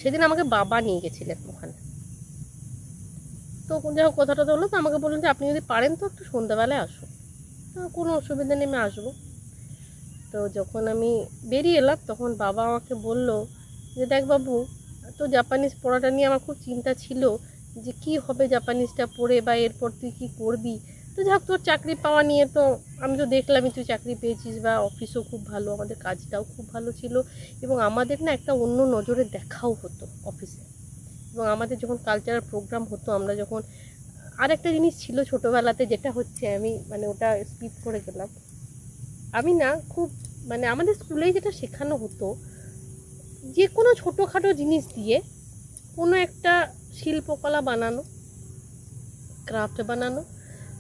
সেদিন আমাকে বাবা নিয়ে গেছিলেন ওখানে, তো যাই হোক কথাটা হলো, তো আমাকে বললেন যে আপনি যদি পারেন তো একটু সন্ধ্যাবেলায় আসো, কোনো অসুবিধা নেই আমি আসবো। তো যখন আমি বেরিয়ে এলাম তখন বাবা আমাকে বলল যে দেখ বাবু, তো জাপানিজ পড়াটা নিয়ে আমার খুব চিন্তা ছিল যে কি হবে জাপানিজটা পড়ে বা এরপর তুই কী করবি, তো যাক তোর চাকরি পাওয়া নিয়ে তো আমি তো দেখলামই তুই চাকরি পেয়েছিস বা অফিসও খুব ভালো, আমাদের কাজটাও খুব ভালো ছিল, এবং আমাদের না একটা অন্য নজরে দেখাও হতো অফিসে, এবং আমাদের যখন কালচারাল প্রোগ্রাম হতো, আমরা যখন আর একটা জিনিস ছিল ছোটোবেলাতে যেটা হচ্ছে আমি মানে ওটা স্কিপ করে গেলাম, আমি না খুব মানে আমাদের স্কুলেই যেটা শেখানো হতো যে কোনো ছোটোখাটো জিনিস দিয়ে কোনো একটা শিল্পকলা বানানো, ক্রাফট বানানো,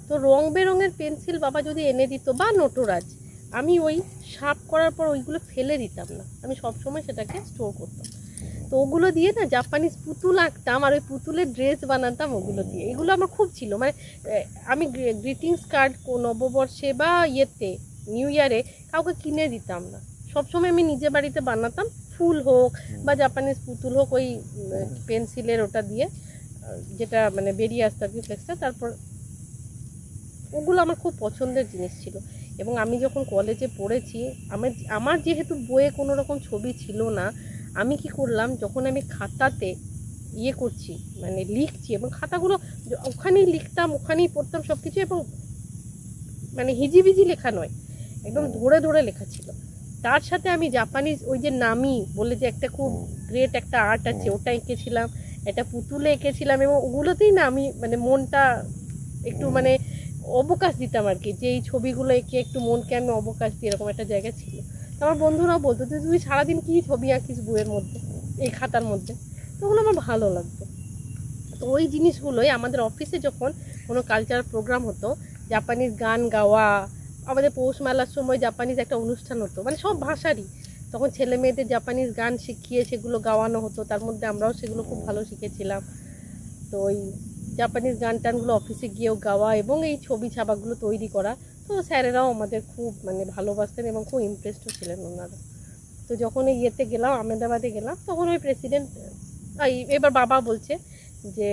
তো রং বেরঙের পেন্সিল বাবা যদি এনে দিত বা নোটরাজ, আমি ওই শার্প করার পর ওইগুলো ফেলে দিতাম না, আমি সবসময় সেটাকে স্টোর করতাম। তো ওগুলো দিয়ে না জাপানিজ পুতুল আঁকতাম আর ওই পুতুলের ড্রেস বানাতাম ওগুলো দিয়ে, এগুলো আমার খুব ছিল। মানে আমি গ্রিটিংস কার্ড নববর্ষে বা ইয়েতে নিউ ইয়ারে কাউকে কিনে দিতাম না, সবসময় আমি নিজে বাড়িতে বানাতাম, ফুল হোক বা জাপানিজ পুতুল হোক, ওই পেন্সিলের ওটা দিয়ে যেটা মানে বেরিয়ে আসতো আর কি ফ্লেক্সটা, তারপর ওগুলো আমার খুব পছন্দের জিনিস ছিল। এবং আমি যখন কলেজে পড়েছি আমার যেহেতু বইয়ে কোনো রকম ছবি ছিল না, আমি কি করলাম যখন আমি খাতাতে ইয়ে করছি মানে লিখছি, এবং খাতাগুলো ওখানেই লিখতাম ওখানেই পড়তাম সব কিছু, এবং মানে হিজিবিজি লেখা নয়, একদম ধরে ধরে লেখা ছিল। তার সাথে আমি জাপানিজ ওই যে নামি বলে যে একটা খুব গ্রেট একটা আর্ট আছে, ওটা এঁকেছিলাম, একটা পুতুলে এঁকেছিলাম, এবং ওগুলোতেই না আমি মানে মনটা একটু মানে অবকাশ দিতাম আর কি, যে এই ছবিগুলো এঁকে একটু মনকে আমি অবকাশ দিই, এরকম একটা জায়গা ছিল। আমার বন্ধুরাও বলতো যে তুই সারাদিন কী ছবি আঁকিস বইয়ের মধ্যে, এই খাতার মধ্যে, তো ওগুলো আমার ভালো লাগতো। তো ওই জিনিসগুলোই আমাদের অফিসে যখন কোনো কালচারাল প্রোগ্রাম হতো, জাপানিজ গান গাওয়া, আমাদের পৌষ মেলার সময় জাপানিজ একটা অনুষ্ঠান হতো মানে সব ভাষারই, তখন ছেলে মেয়েদের জাপানিজ গান শিখিয়ে সেগুলো গাওয়ানো হতো, তার মধ্যে আমরাও সেগুলো খুব ভালো শিখেছিলাম। তো ওই জাপানিজ গান টানগুলো অফিসে গিয়েও গাওয়া এবং এই ছবি ছাপাগুলো তৈরি করা, তো স্যারেরাও আমাদের খুব মানে ভালোবাসতেন এবং খুব ইমপ্রেসডও ছিলেন ওনারা। তো যখন এই ইয়েতে গেলাম আহমেদাবাদে গেলাম, তখন ওই প্রেসিডেন্ট এবার বাবা বলছে যে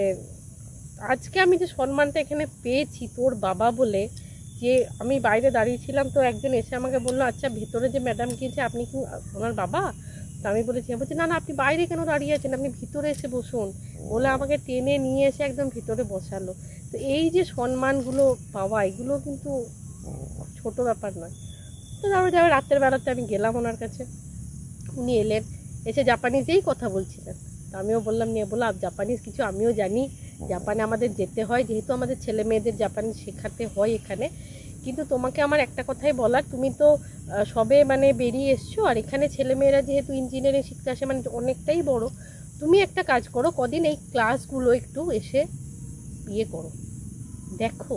আজকে আমি যে সম্মানটা এখানে পেয়েছি তোর বাবা বলে, যে আমি বাইরে দাঁড়িয়েছিলাম, তো একজন এসে আমাকে বললো, আচ্ছা ভেতরে যে ম্যাডাম গিয়েছে আপনি কি ওনার বাবা? তো আমি বলেছি, বলছি না না, আপনি বাইরে কেন দাঁড়িয়ে আছেন, আপনি ভিতরে এসে বসুন। বলে আমাকে টেনে নিয়ে এসে একদম ভিতরে বসালো। তো এই যে সম্মানগুলো পাওয়া, এগুলো কিন্তু ছোট ব্যাপার নয়। তো তারপরে যাবে রাতের বেলাতে আমি গেলাম ওনার কাছে, উনি এলেন, এসে জাপানিজেই কথা বলছিলেন। তো আমিও বললাম, নিয়ে বললাম জাপানিজ কিছু আমিও জানি, জাপানে আমাদের যেতে হয়, যেহেতু আমাদের ছেলে মেয়েদের জাপানিজ শেখাতে হয় এখানে। কিন্তু তোমাকে আমার একটা কথাই বলার, তুমি তো সবে মানে বেরিয়ে এসছো, আর এখানে ছেলেমেয়েরা যেহেতু ইঞ্জিনিয়ারিং শিখতে আসে মানে অনেকটাই বড়, তুমি একটা কাজ করো, কদিন এই ক্লাসগুলো একটু এসে ইয়ে করো, দেখো,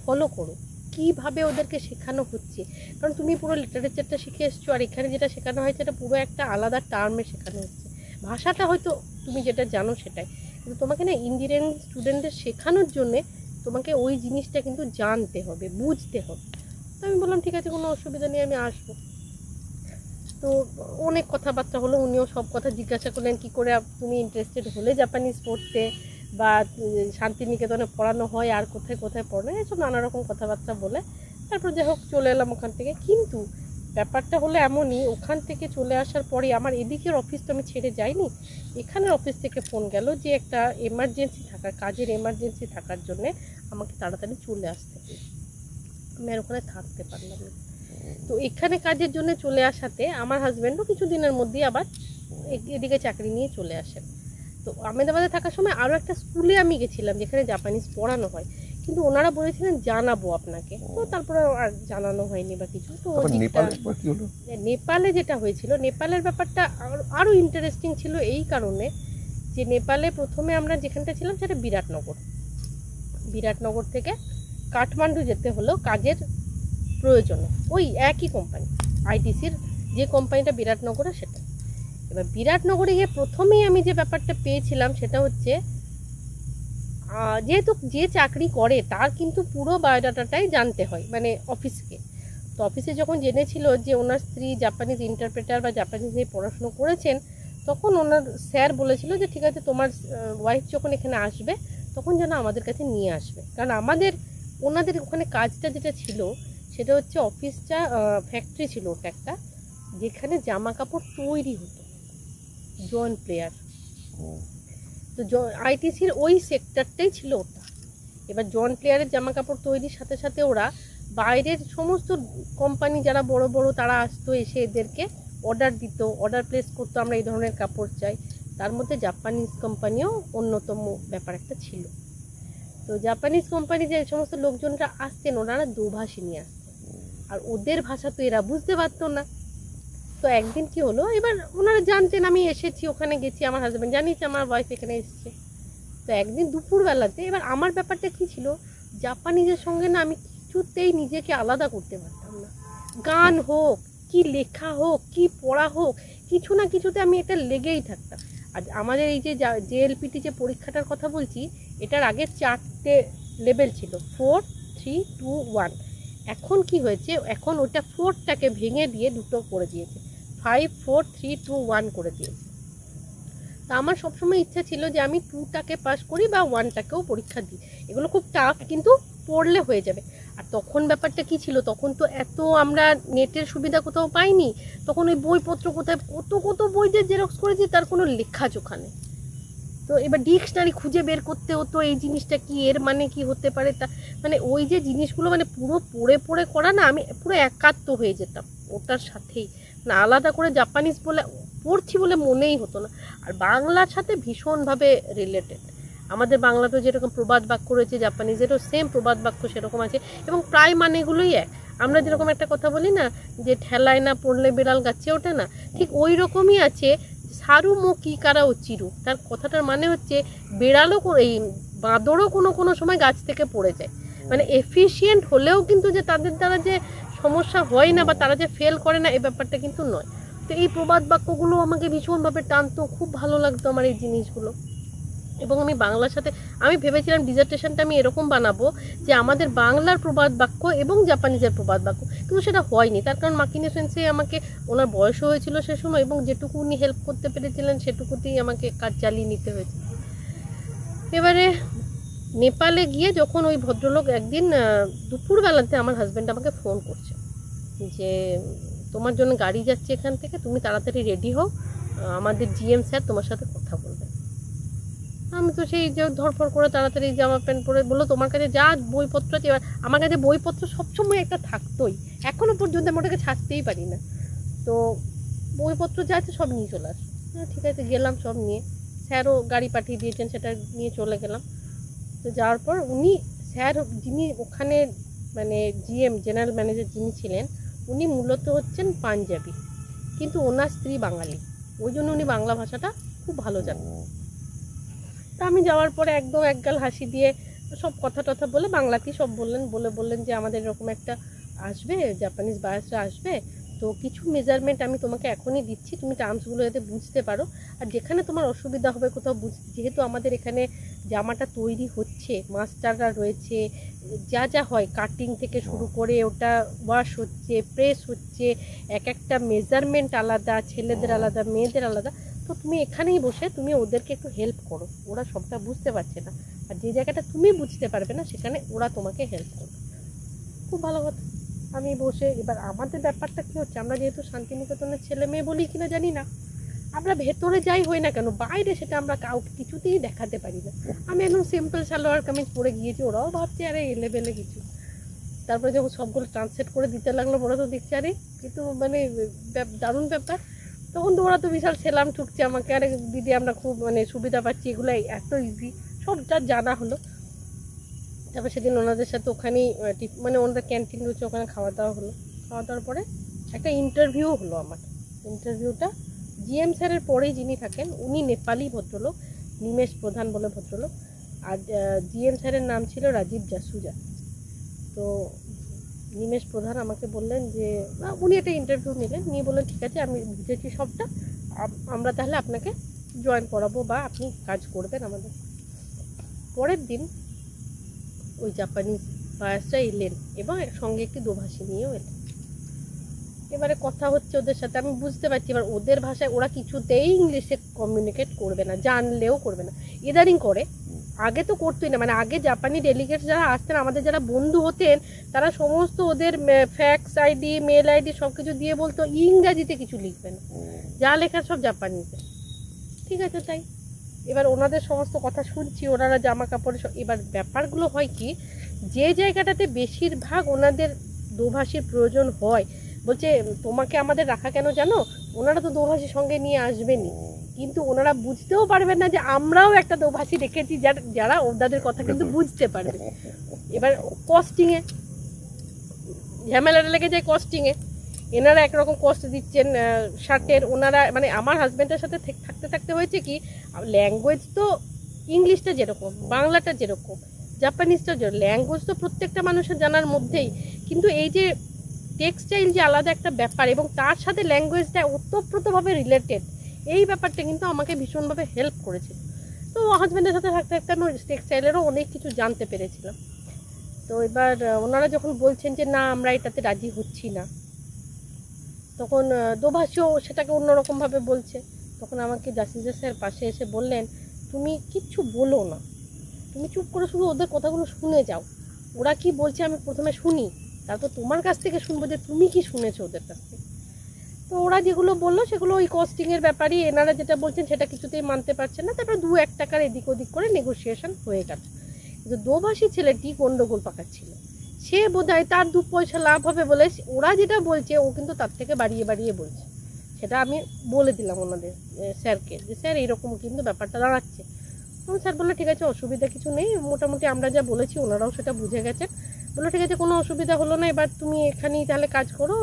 ফলো করো কীভাবে ওদেরকে শেখানো হচ্ছে। কারণ তুমি পুরো লিটারেচারটা শিখে এসছো, আর এখানে যেটা শেখানো হয়েছে এটা পুরো একটা আলাদা টার্মে শেখানো হচ্ছে। ভাষাটা হয়তো তুমি যেটা জানো সেটাই, কিন্তু তোমাকে না ইঞ্জিনিয়ারিং স্টুডেন্টদের শেখানোর জন্যে তোমাকে ওই জিনিসটা কিন্তু জানতে হবে, বুঝতে হবে। তো আমি বললাম ঠিক আছে, কোনো অসুবিধা নেই, আমি আসবো। তো অনেক কথাবার্তা হলো, উনিও সব কথা জিজ্ঞাসা করলেন, কী করে তুমি ইন্টারেস্টেড হলে জাপানিজ পড়তে, বা শান্তিনিকেতনে পড়ানো হয় আর কোথায় কোথায় পড়ানো, এসব নানা রকম কথাবার্তা বলে তারপর যাই হোক চলে এলাম ওখান থেকে। কিন্তু ব্যাপারটা হলো এমনই, ওখান থেকে চলে আসার পরে আমার এদিকের অফিস তো আমি ছেড়ে যাইনি, এখানের অফিস থেকে ফোন গেল যে একটা এমার্জেন্সি থাকার, কাজের এমার্জেন্সি থাকার জন্যে আমাকে তাড়াতাড়ি চলে আসতে হবে। আমি আর ওখানে থাকতে পারলাম না। তো এখানে কাজের জন্য চলে আসাতে আমার হাজব্যান্ডও কিছুদিনের মধ্যেই আবার এদিকে চাকরি নিয়ে চলে আসেন। তো আহমেদাবাদে থাকার সময় আরও একটা স্কুলে আমি গেছিলাম যেখানে জাপানিজ পড়ানো হয়, কিন্তু ওনারা বলেছিলেন জানাবো আপনাকে, তো তারপরে আর জানানো হয়নি বা কিছু। তো নেপালে যেটা হয়েছিল, নেপালের ব্যাপারটা আরও ইন্টারেস্টিং ছিল এই কারণে যে নেপালে প্রথমে আমরা যেখানটা ছিলাম সেটা বিরাটনগর থেকে কাঠমান্ডু যেতে হলো কাজের প্রয়োজনে, ওই একই কোম্পানি আইটিসির যে কোম্পানিটা বিরাটনগরে সেটা। এবার বিরাটনগরে গিয়ে প্রথমেই আমি যে ব্যাপারটা পেয়েছিলাম সেটা হচ্ছে, যেহেতু যে চাকরি করে তার কিন্তু পুরো বায়োডাটাটাই জানতে হয়, মানে অফিসকে। তো অফিসে যখন জেনেছিল যে ওনার স্ত্রী জাপানিজ ইন্টারপ্রেটার বা জাপানিজ নিয়ে পড়াশুনো করেছেন, তখন ওনার স্যার বলেছিল যে ঠিক আছে, তোমার ওয়াইফ যখন এখানে আসবে তখন যেন আমাদের কাছে নিয়ে আসবে। কারণ ওনাদের ওখানে কাজটা যেটা ছিল সেটা হচ্ছে অফিসটা ফ্যাক্টরি ছিল ওটা একটা, যেখানে জামা কাপড় তৈরি হতো, জয়েন্ট প্লেয়ার। তো আইটিসির ওই সেক্টরটাই ছিল ওটা। এবার জয়েন্ট প্লেয়ারের জামা কাপড় তৈরির সাথে সাথে ওরা বাইরের সমস্ত কোম্পানি যারা বড় বড় তারা আসতো, এসে এদেরকে অর্ডার দিত, অর্ডার প্লেস করতো, আমরা এই ধরনের কাপড় চাই। তার মধ্যে জাপানিজ কোম্পানিও অন্যতম ব্যাপার একটা ছিল। তো জাপানিজ কোম্পানি যে সমস্ত লোকজনরা আসতেন ওনারা দোভাষী নিয়ে আসতেন, আর ওদের ভাষা তো এরা বুঝতে পারতো না। তো একদিন কি হলো, এবার ওনারা জানতেন আমি এসেছি, ওখানে গেছি, আমার হাজব্যান্ড জানিয়েছে আমার ওয়াইফ এখানে এসেছে। তো একদিন দুপুরবেলাতে এবার আমার ব্যাপারটা কি ছিল, জাপানিজের সঙ্গে না আমি কিছুতেই নিজেকে আলাদা করতে পারতাম না। গান হোক, কি লেখা হোক, কি পড়া হোক, কিছু না কিছুতে আমি এটা লেগেই থাকতাম। আর আমাদের এই যে জেএলপিটি যে পরীক্ষাটার কথা বলছি, এটার আগে 4টে লেভেল ছিল, 4, 3, 2, 1। এখন কি হয়েছে, এখন ওটা 4টাকে ভেঙে দিয়ে 2টো করে দিয়েছে, 5, 4, 3, 2, 1 করে দিয়েছে। তা আমার সবসময় ইচ্ছা ছিল যে আমি 2টাকে পাস করি বা 1টাকেও পরীক্ষা দিই, এগুলো খুব টাফ কিন্তু পড়লে হয়ে যাবে। আর তখন ব্যাপারটা কি ছিল, তখন তো এত আমরা নেটের সুবিধা কোথাও পাইনি, তখন ওই বইপত্র কোথায় কত বই যে জেরক্স করেছি তার কোনো লেখা জোখা নেই। তো এবার ডিকশনারি খুঁজে বের করতে হতো, এই জিনিসটা কি, এর মানে কি হতে পারে, তা মানে ওই যে জিনিসগুলো মানে পুরো পড়ে করা না, আমি পুরো একাত্ম হয়ে যেতাম ওটার সাথেই, না আলাদা করে জাপানিজ বলে পড়ছি বলে মনেই হতো না। আর বাংলার সাথে ভীষণভাবে রিলেটেড, আমাদের বাংলাতেও যেরকম প্রবাদ বাক্য রয়েছে জাপানিজেরও সেম প্রবাদ বাক্য সেরকম আছে, এবং প্রায় মানেগুলোই এক। আমরা যেরকম একটা কথা বলি না যে ঠেলায় না পড়লে বিড়াল গাছে ওঠে না, ঠিক ওই রকমই আছে সারু মো কি কারা ও চিরু। তার কথাটার মানে হচ্ছে বিড়ালও এই বাঁদরও কোনো সময় গাছ থেকে পড়ে যায়, মানে এফিশিয়েন্ট হলেও কিন্তু যে তাদের দ্বারা যে সমস্যা হয় না বা তারা যে ফেল করে না এই ব্যাপারটা কিন্তু নয়। তো এই প্রবাদ বাক্যগুলো আমাকে ভীষণভাবে টানতো, খুব ভালো লাগতো আমার এই জিনিসগুলো। এবং আমি বাংলার সাথে আমি ভেবেছিলাম ডিজার্টেশনটা আমি এরকম বানাবো যে আমাদের বাংলার প্রবাদ বাক্য এবং জাপানিজের প্রবাদ বাক্য, কিন্তু সেটা হয়নি। তার কারণ মাকিনে সেন্সে আমাকে, ওনার বয়সও হয়েছিল সে সময়, এবং যেটুকু উনি হেল্প করতে পেরেছিলেন সেটুকুতেই আমাকে কাজ চালিয়ে নিতে হয়েছে। এবারে নেপালে গিয়ে যখন ওই ভদ্রলোক একদিন দুপুরবেলাতে আমার হাজব্যান্ড আমাকে ফোন করছে যে তোমার জন্য গাড়ি যাচ্ছে এখান থেকে, তুমি তাড়াতাড়ি রেডি হও, আমাদের জিএম স্যার তোমার সাথে কথা বলবে। আমি তো সেই যে ধরফর করে তাড়াতাড়ি জামা প্যান্ট পরে বললো তোমার কাছে যা বইপত্র আছে, এবার আমার কাছে বইপত্র সবসময় একটা থাকতোই, এখনও পর্যন্ত আমি ওটাকে ছাড়তেই পারি না। তো বইপত্র যা আছে সব নিয়ে চলে আসো। ঠিক আছে, গেলাম সব নিয়ে, স্যারও গাড়ি পাঠিয়ে দিয়েছেন, সেটা নিয়ে চলে গেলাম। তো যাওয়ার পর উনি স্যার যিনি ওখানে মানে জিএম জেনারেল ম্যানেজার যিনি ছিলেন, উনি মূলত হচ্ছেন পাঞ্জাবি, কিন্তু ওনার স্ত্রী বাঙালি, ওই জন্য উনি বাংলা ভাষাটা খুব ভালো জানেন। তা আমি যাওয়ার পরে একদম একগাল হাসি দিয়ে সব কথা টথা বলে বাংলাতেই সব বললেন যে আমাদের এরকম একটা আসবে, জাপানিজ বায়াসরা আসবে, তো কিছু মেজারমেন্ট আমি তোমাকে এখনই দিচ্ছি, তুমি টার্মসগুলো যাতে বুঝতে পারো, আর যেখানে তোমার অসুবিধা হবে কোথাও যেহেতু আমাদের এখানে জামাটা তৈরি হচ্ছে, মাস্টাররা রয়েছে, যা যা হয় কাটিং থেকে শুরু করে ওটা ওয়াশ হচ্ছে, প্রেস হচ্ছে, এক একটা মেজারমেন্ট আলাদা, ছেলেদের আলাদা, মেয়েদের আলাদা। তো তুমি এখানেই বসে তুমি ওদেরকে একটু হেল্প করো, ওরা সবটা বুঝতে পারছে না, আর যে জায়গাটা তুমি বুঝতে পারবে না সেখানে ওরা তোমাকে হেল্প করবে। খুব ভালো কথা। আমি বসে, এবার আমাদের ব্যাপারটা কী হচ্ছে, আমরা যেহেতু শান্তিনিকেতনের ছেলে মেয়ে বলি কিনা জানি না, আমরা ভেতরে যাই হই না কেন, বাইরে সেটা আমরা কাউকে কিছুতেই দেখাতে পারি না। আমি একদম সিম্পল সালোয়ার কামিজ পরে গিয়েছি, ওরাও ভাবছে আরে এলেবেলে কিছু। তারপরে যখন সবগুলো ট্রান্সলেট করে দিতে লাগলো, ওরা তো দেখছে আরে কিন্তু মানে দারুণ ব্যাপার। তখন তো ওরা তো বিশাল সেলাম ঠুকছে আমাকে, আরে দিদি আমরা খুব মানে সুবিধা পাচ্ছি, এগুলো এত ইজি, সবটা জানা হলো। তারপর সেদিন ওনাদের সাথে ওখানেই মানে ওনাদের ক্যান্টিন রয়েছে, ওখানে খাওয়া দাওয়া হলো। খাওয়া দাওয়ার পরে একটা ইন্টারভিউ হলো আমার। ইন্টারভিউটা জিএম স্যারের পরেই যিনি থাকেন উনি নেপালি ভদ্রলোক, নিমেষ প্রধান বলে ভদ্রলোক, আর জিএম স্যারের নাম ছিল রাজীব জাসুজা। তো নিমেষ প্রধান আমাকে বললেন যে উনি একটা ইন্টারভিউ নিলেন, নিয়ে বললেন ঠিক আছে আমি বুঝেছি সবটা, আমরা তাহলে আপনাকে জয়েন করাবো বা আপনি কাজ করবেন আমাদের। পরের দিন ওই জাপানিজ বায়াসরা এলেন এবং সঙ্গে একটি দোভাষী নিয়েও এলেন। এবারে কথা হচ্ছে ওদের সাথে, আমি বুঝতে পারছি এবার ওদের ভাষায় ওরা কিছুতেই ইংলিশে কমিউনিকেট করবে না, জানলেও করবে না, ইদারিং করে, আগে তো করতোই না। মানে আগে জাপানি ডেলিগেট যারা আসতেন, আমাদের যারা বন্ধু হতেন, তারা সমস্ত ওদের ফ্যাক্স আইডি, মেল আইডি সব কিছু দিয়ে বলতো ইংরাজিতে কিছু লিখবে না, যা লেখার সব জাপানিতে। ঠিক আছে তাই, এবার ওনাদের সমস্ত কথা শুনছি, ওনারা জামা কাপড়ে এবার ব্যাপারগুলো হয় কি, যে জায়গাটাতে বেশিরভাগ ওনাদের দোভাষীর প্রয়োজন হয়, বলছে তোমাকে আমাদের রাখা কেন জানো, ওনারা তো দোভাষীর সঙ্গে নিয়ে আসবেনি, কিন্তু ওনারা বুঝতেও পারবেন না যে আমরাও একটা দোভাষী রেখেছি যারা ওনাদের কথা কিন্তু বুঝতে পারবে। এবার কস্টিংয়ে ঝামেলাটা লেগে যায়, কস্টিংয়ে এনারা একরকম কস্ট দিচ্ছেন শার্টের, ওনারা মানে আমার হাজব্যান্ডের সাথে থাকতে থাকতে হয়েছে কি, ল্যাঙ্গুয়েজ তো ইংলিশটা যেরকম, বাংলাটা যেরকম, জাপানিজটা যেরকম, ল্যাঙ্গুয়েজ তো প্রত্যেকটা মানুষের জানার মধ্যেই, কিন্তু এই যে টেক্সটাইল যে আলাদা একটা ব্যাপার এবং তার সাথে ল্যাঙ্গুয়েজটা ওতপ্রোতভাবে রিলেটেড, এই ব্যাপারটা কিন্তু আমাকে ভীষণভাবে হেল্প করেছিল। তো হাজব্যান্ডের সাথে থাকতে থাকতে আমি টেক্সটাইলেরও অনেক কিছু জানতে পেরেছিলাম। তো এবার ওনারা যখন বলছেন যে না আমরা এটাতে রাজি হচ্ছি না, তখন দোভাষীও সেটাকে অন্যরকমভাবে বলছে। তখন আমাকে জাসিজা স্যার পাশে এসে বললেন তুমি কিচ্ছু বলো না, তুমি চুপ করে শুধু ওদের কথাগুলো শুনে যাও, ওরা কি বলছে আমি প্রথমে শুনি, তারপর তোমার কাছ থেকে শুনবো যে তুমি কি শুনেছো ওদের কাছ থেকে। তো ওরা যেগুলো বললো সেগুলো ওই কস্টিংয়ের ব্যাপারই, এনারা যেটা বলছেন সেটা কিছুতেই মানতে পারছেন না। তারপর 2-1 টাকার এদিক ওদিক করে নেগোসিয়েশন হয়ে গেল। কিন্তু দোভাষী ছেলেটি গন্ডগোল পাকাচ্ছিল, সে বোধহয় তার 2 পয়সা লাভ হবে বলে ওরা যেটা বলছে ও কিন্তু তার থেকে বাড়িয়ে বাড়িয়ে বলছে। সেটা আমি বলে দিলাম ওনাদের স্যারকে যে স্যার এইরকম কিন্তু ব্যাপারটা দাঁড়াচ্ছে। স্যার বললো ঠিক আছে অসুবিধা কিছু নেই, মোটামুটি আমরা যা বলেছি ওনারাও সেটা বুঝে গেছেন। বললো ঠিক আছে কোনো অসুবিধা হলো না, এবার তুমি এখানেই তাহলে কাজ করো,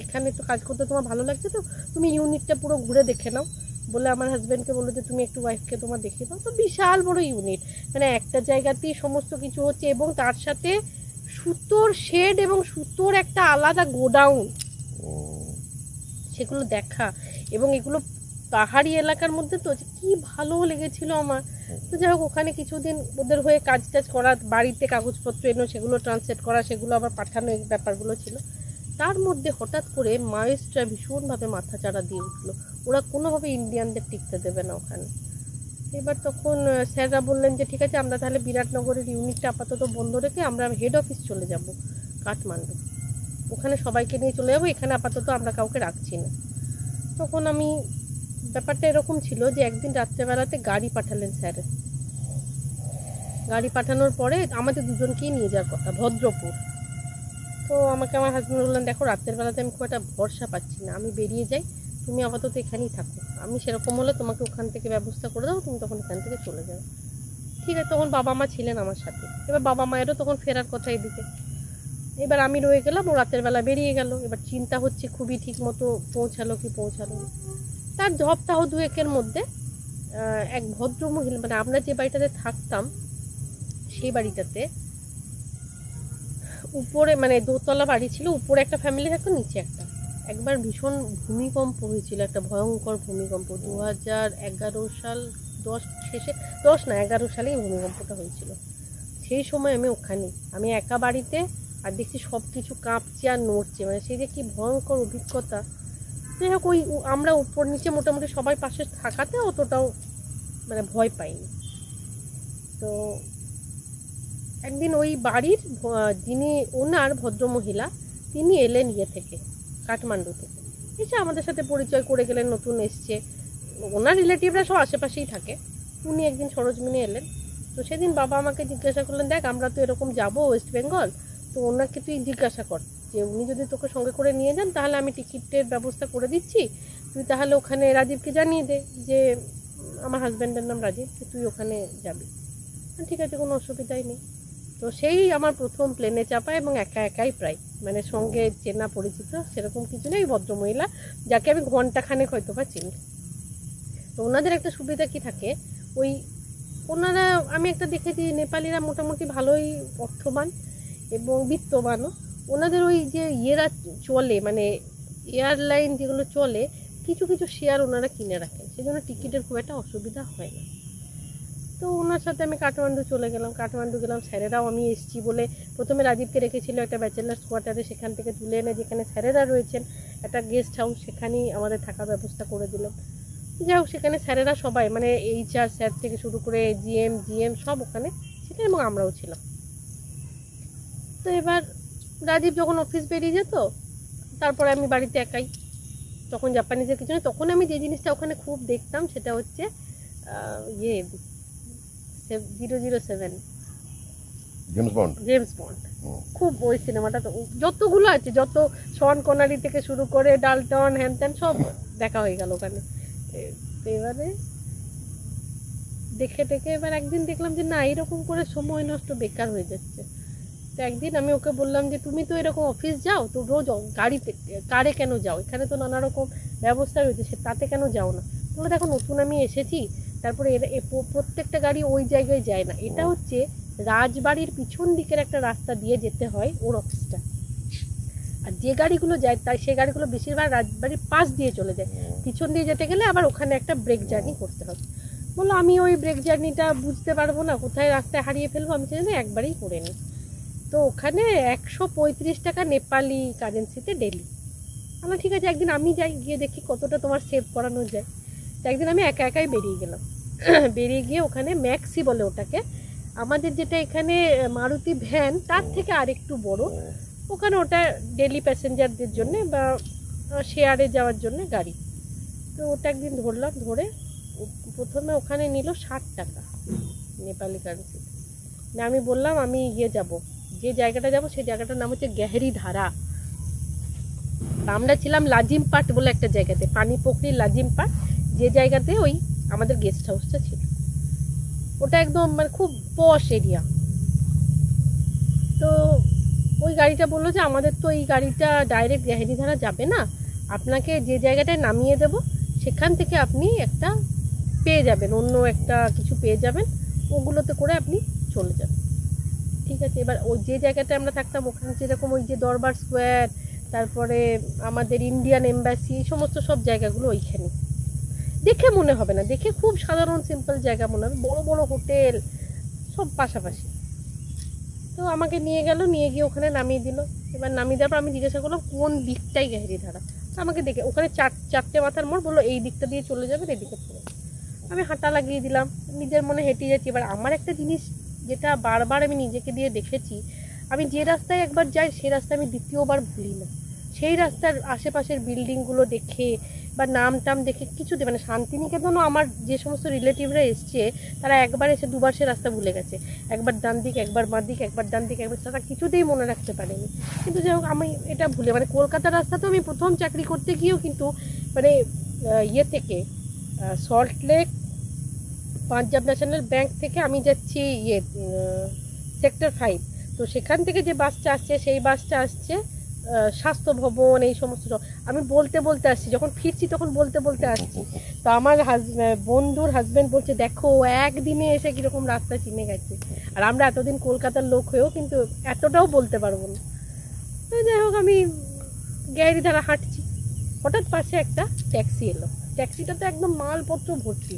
এখানে তো কাজ করতে তোমার ভালো লাগছে তো তুমি ইউনিটটা পুরো ঘুরে দেখে নাও। বলে আমার হাজব্যান্ডকে বললো যে তুমি একটু ওয়াইফকে তোমার দেখিয়ে দাও। তো বিশাল বড় ইউনিট, মানে একটা জায়গাতেই সমস্ত কিছু হচ্ছে এবং তার সাথে সুতোর শেড এবং সুতোর একটা আলাদা গোডাউন, সেগুলো দেখা। এবং এগুলো পাহাড়ি এলাকার মধ্যে, তো কি ভালো লেগেছিল আমার। তো যাই হোক ওখানে কিছুদিন ওদের হয়ে কাজ টাজ করা, বাড়িতে কাগজপত্র এনো সেগুলো ট্রান্সলেট করা, সেগুলো আবার পাঠানো, এই ব্যাপারগুলো ছিল। তার মধ্যে হঠাৎ করে মায়েস্টরা ভীষণভাবে মাথা চাড়া দিয়ে উঠলো, ওরা কোনোভাবে ইন্ডিয়ানদের টিকতে দেবে না ওখানে। এবার তখন স্যাররা বললেন যে ঠিক আছে আমরা তাহলে বিরাটনগরের ইউনিটটা আপাতত বন্ধ রেখে আমরা হেড অফিস চলে যাব কাঠমান্ডু, ওখানে সবাইকে নিয়ে চলে যাবো, এখানে আপাতত আমরা কাউকে রাখছি না। তখন আমি ব্যাপারটা এরকম ছিল যে একদিন রাত্রেবেলাতে গাড়ি পাঠালেন স্যার, গাড়ি পাঠানোর পরে আমাদের দুজনকেই নিয়ে যাওয়ার কথা ভদ্রপুর। তো আমাকে আমার হাজব্যান্ড বললেন দেখো রাতের বেলাতে আমি খুব একটা ভরসা পাচ্ছি না, আমি বেরিয়ে যাই, তুমি আপাতত এখানেই থাকো, আমি সেরকম হলে তোমাকে ওখান থেকে ব্যবস্থা করে দেবো, তুমি তখন এখান থেকে চলে যাও। ঠিক আছে, তখন বাবা মা ছিলেন আমার সাথে, এবার বাবা মায়েরও তখন ফেরার কথা এদিকে, এবার আমি রয়ে গেলাম, ও রাতের বেলা বেরিয়ে গেল। এবার চিন্তা হচ্ছে খুবই ঠিক মতো পৌঁছালো কি পৌঁছালো না। তার সপ্তাহ দুয়েকের মধ্যে এক ভদ্র মহিলা, মানে আমরা যে বাড়িটাতে থাকতাম সেই বাড়িটাতে উপরে মানে দোতলা বাড়ি ছিল, উপরে একটা ফ্যামিলি থাকতো, নিচে একটা। একবার ভীষণ ভূমিকম্প হয়েছিল, একটা ভয়ঙ্কর ভূমিকম্প, 2011 সাল 11 সালেই ভূমিকম্পটা হয়েছিল। সেই সময় আমি ওখানে, আমি একা বাড়িতে, আর দেখছি সব কিছু কাঁপছে আর নড়ছে, মানে সেই যে কি ভয়ঙ্কর অভিজ্ঞতা। যাই হোক, ওই আমরা উপর নিচে মোটামুটি সবাই পাশে থাকাতে অতটাও মানে ভয় পাইনি। তো একদিন ওই বাড়ির যিনি ওনার ভদ্রমহিলা, তিনি এলেন ইয়ে থেকে কাঠমান্ডু থেকে, এসে আমাদের সাথে পরিচয় করে গেলেন, নতুন এসছে, ওনার রিলেটিভরা সব আশেপাশেই থাকে। উনি একদিন সরোজমিনে এলেন। তো সেদিন বাবা আমাকে জিজ্ঞাসা করলেন দেখ আমরা তো এরকম যাবো ওয়েস্ট বেঙ্গল, তো ওনাকে তুই জিজ্ঞাসা কর যে উনি যদি তোকে সঙ্গে করে নিয়ে যান তাহলে আমি টিকিটের ব্যবস্থা করে দিচ্ছি, তুই তাহলে ওখানে রাজীবকে জানিয়ে দে যে আমার হাজব্যান্ডের নাম রাজীব, তুই ওখানে যাবি। ঠিক আছে, কোনো অসুবিধাই নেই। তো সেই আমার প্রথম প্লেনে চাপা, এবং একা একাই প্রায়, মানে সঙ্গে চেনা পরিচিত সেরকম কিছু নেই, ভদ্রমহিলা যাকে আমি ঘন্টাখানেক হয়তো বা চিনি। তো ওনাদের একটা সুবিধা কি থাকে, ওই ওনারা, আমি একটা দেখেছি নেপালিরা মোটামুটি ভালোই অর্থবান এবং বিত্তবানও, ওনাদের ওই যে ইয়েরা চলে, মানে এয়ারলাইন যেগুলো চলে, কিছু কিছু শেয়ার ওনারা কিনে রাখেন, সেজন্য টিকিটের খুব একটা অসুবিধা হয় না। তো ওনার সাথে আমি কাঠমান্ডু চলে গেলাম, কাঠমান্ডু গেলাম, স্যারেরাও আমি এসেছি বলে প্রথমে রাজীবকে রেখেছিল একটা ব্যাচেলার্স কোয়ার্টারে, সেখান থেকে তুলে এনে যেখানে স্যারেরা রয়েছেন একটা গেস্ট হাউস, সেখানেই আমাদের থাকার ব্যবস্থা করে দিলাম। যাই হোক, সেখানে স্যারেরা সবাই, মানে HR স্যার থেকে শুরু করে GM সব ওখানে ছিলেন, এবং আমরাও ছিলাম। তো এবার রাজীব যখন অফিস বেরিয়ে যেত, তারপরে আমি বাড়িতে একাই, তখন জাপানিজের কিছু না। তখন আমি যে জিনিসটা ওখানে খুব দেখতাম সেটা হচ্ছে 007 জেমস বন্ড, খুব ওই সিনেমাটা তো যতগুলো আছে, যত শন কনারি থেকে শুরু করে ডালটন হ্যানত্যান সব দেখা হয়ে গেল ওখানে। তো এবারে দেখে এবার একদিন দেখলাম যে না, এরকম করে সময় নষ্ট বেকার হয়ে যাচ্ছে। তো একদিন আমি ওকে বললাম যে তুমি তো এরকম অফিস যাও, তো রোজ গাড়িতে কারে কেন যাও, এখানে তো নানা রকম ব্যবস্থা রয়েছে, সে তাতে কেন যাও না? বলে দেখো নতুন আমি এসেছি, তারপরে প্রত্যেকটা গাড়ি ওই জায়গায় যায় না, এটা হচ্ছে রাজবাড়ির পিছন দিকের একটা রাস্তা দিয়ে যেতে হয় ওর অফিসটা, আর যে গাড়িগুলো যায় তাই সে গাড়িগুলো বেশিরভাগ রাজবাড়ির পাশ দিয়ে চলে যায়, পিছন দিয়ে যেতে গেলে আবার ওখানে একটা ব্রেক জার্নি করতে হবে। বললো আমি ওই ব্রেক জার্নিটা বুঝতে পারবো না, কোথায় রাস্তায় হারিয়ে ফেলবো, আমি চাই না একবারেই করে নিই। তো ওখানে 135 টাকা নেপালি কারেন্সিতে ডেলি। আমার ঠিক আছে, একদিন আমি যাই, গিয়ে দেখি কতটা তোমার সেভ করানো যায়। তো একদিন আমি একা একাই বেরিয়ে গেলাম, বেরিয়ে গিয়ে ওখানে ম্যাক্সি বলে ওটাকে, আমাদের যেটা এখানে মারুতি ভ্যান তার থেকে আরেকটু বড়, ওখানে ওটা ডেলি প্যাসেঞ্জারদের জন্যে বা শেয়ারে যাওয়ার জন্য গাড়ি। তো ওটা একদিন ধরলাম, ধরে প্রথমে ওখানে নিল 60 টাকা নেপালি কারেন্সি। না আমি বললাম আমি যাব, যে জায়গাটা যাব সেই জায়গাটার নাম হচ্ছে গেহরি ধারা। আমরা ছিলাম লাজিমপাট বলে একটা জায়গাতে, পানিপোখরির লাজিমপাট, যে জায়গাতে ওই আমাদের গেস্ট হাউসটা ছিল, ওটা একদম মানে খুব পশ এরিয়া। তো ওই গাড়িটা বললো যে আমাদের তো এই গাড়িটা ডাইরেক্ট গেহরি ধারা যাবে না, আপনাকে যে জায়গাটায় নামিয়ে দেব সেখান থেকে আপনি একটা পেয়ে যাবেন, অন্য একটা কিছু পেয়ে যাবেন, ওগুলোতে করে আপনি চলে যাবেন। ঠিক আছে, এবার ওই যে জায়গাটায় আমরা থাকতাম ওখানে যেরকম ওই যে দরবার স্কোয়ার, তারপরে আমাদের ইন্ডিয়ান এম্বাসি, এই সমস্ত সব জায়গাগুলো ওইখানে। দেখে মনে হবে না, দেখে খুব সাধারণ সিম্পল জায়গা মনে হবে, বড় বড় হোটেল সব পাশাপাশি। তো আমাকে নিয়ে গেল, নিয়ে গিয়ে ওখানে নামিয়ে দিল। এবার নামিয়ে দেওয়ার পর আমি জিজ্ঞাসা করলাম কোন দিকটাই গেহরি ধারা, আমাকে দেখে ওখানে চারটে মাথার মোড়, বললো এই দিকটা দিয়ে চলে যাবেন, এদিকে পড়ে। আমি হাঁটা লাগিয়ে দিলাম, নিজের মনে হেঁটে যাচ্ছি। এবার আমার একটা জিনিস যেটা বারবার আমি নিজেকে দিয়ে দেখেছি, আমি যে রাস্তায় একবার যাই সেই রাস্তায় আমি দ্বিতীয়বার ভুলি না। সেই রাস্তার আশেপাশের বিল্ডিংগুলো দেখে বা নাম টাম দেখে কিছুতে, মানে শান্তিনিকেতনও আমার যে সমস্ত রিলেটিভরা এসছে তারা একবার এসে দুবার সে রাস্তা ভুলে গেছে, একবার ডান দিক একবার বাঁ দিক, একবার ডান দিক একবার, তারা কিছুতেই মনে রাখতে পারেনি। কিন্তু যাই হোক আমি এটা ভুলে, মানে কলকাতার রাস্তা তো আমি প্রথম চাকরি করতে গিয়েও কিন্তু মানে ইয়ে থেকে salt lake Punjab national bank থেকে আমি যাচ্ছি সেক্টর 5, তো সেখান থেকে যে বাসটা আসছে সেই বাসটা আসছে স্বাস্থ্য ভবন, এই সমস্ত। আমি বলতে বলতে আসছি, যখন ফিরছি তখন বলতে বলতে আসছি। তো আমার বন্ধুর হাজব্যান্ড বলছে দেখো একদিনে এসে কীরকম রাস্তা চিনে গেছে, আর আমরা এতদিন কলকাতার লোক হয়েও কিন্তু এতটাও বলতে পারবো না। তো যাই হোক আমি গ্যারি ধারা হাঁটছি, হঠাৎ পাশে একটা ট্যাক্সি এলো। ট্যাক্সিটা তো একদম মালপত্র ভর্তি।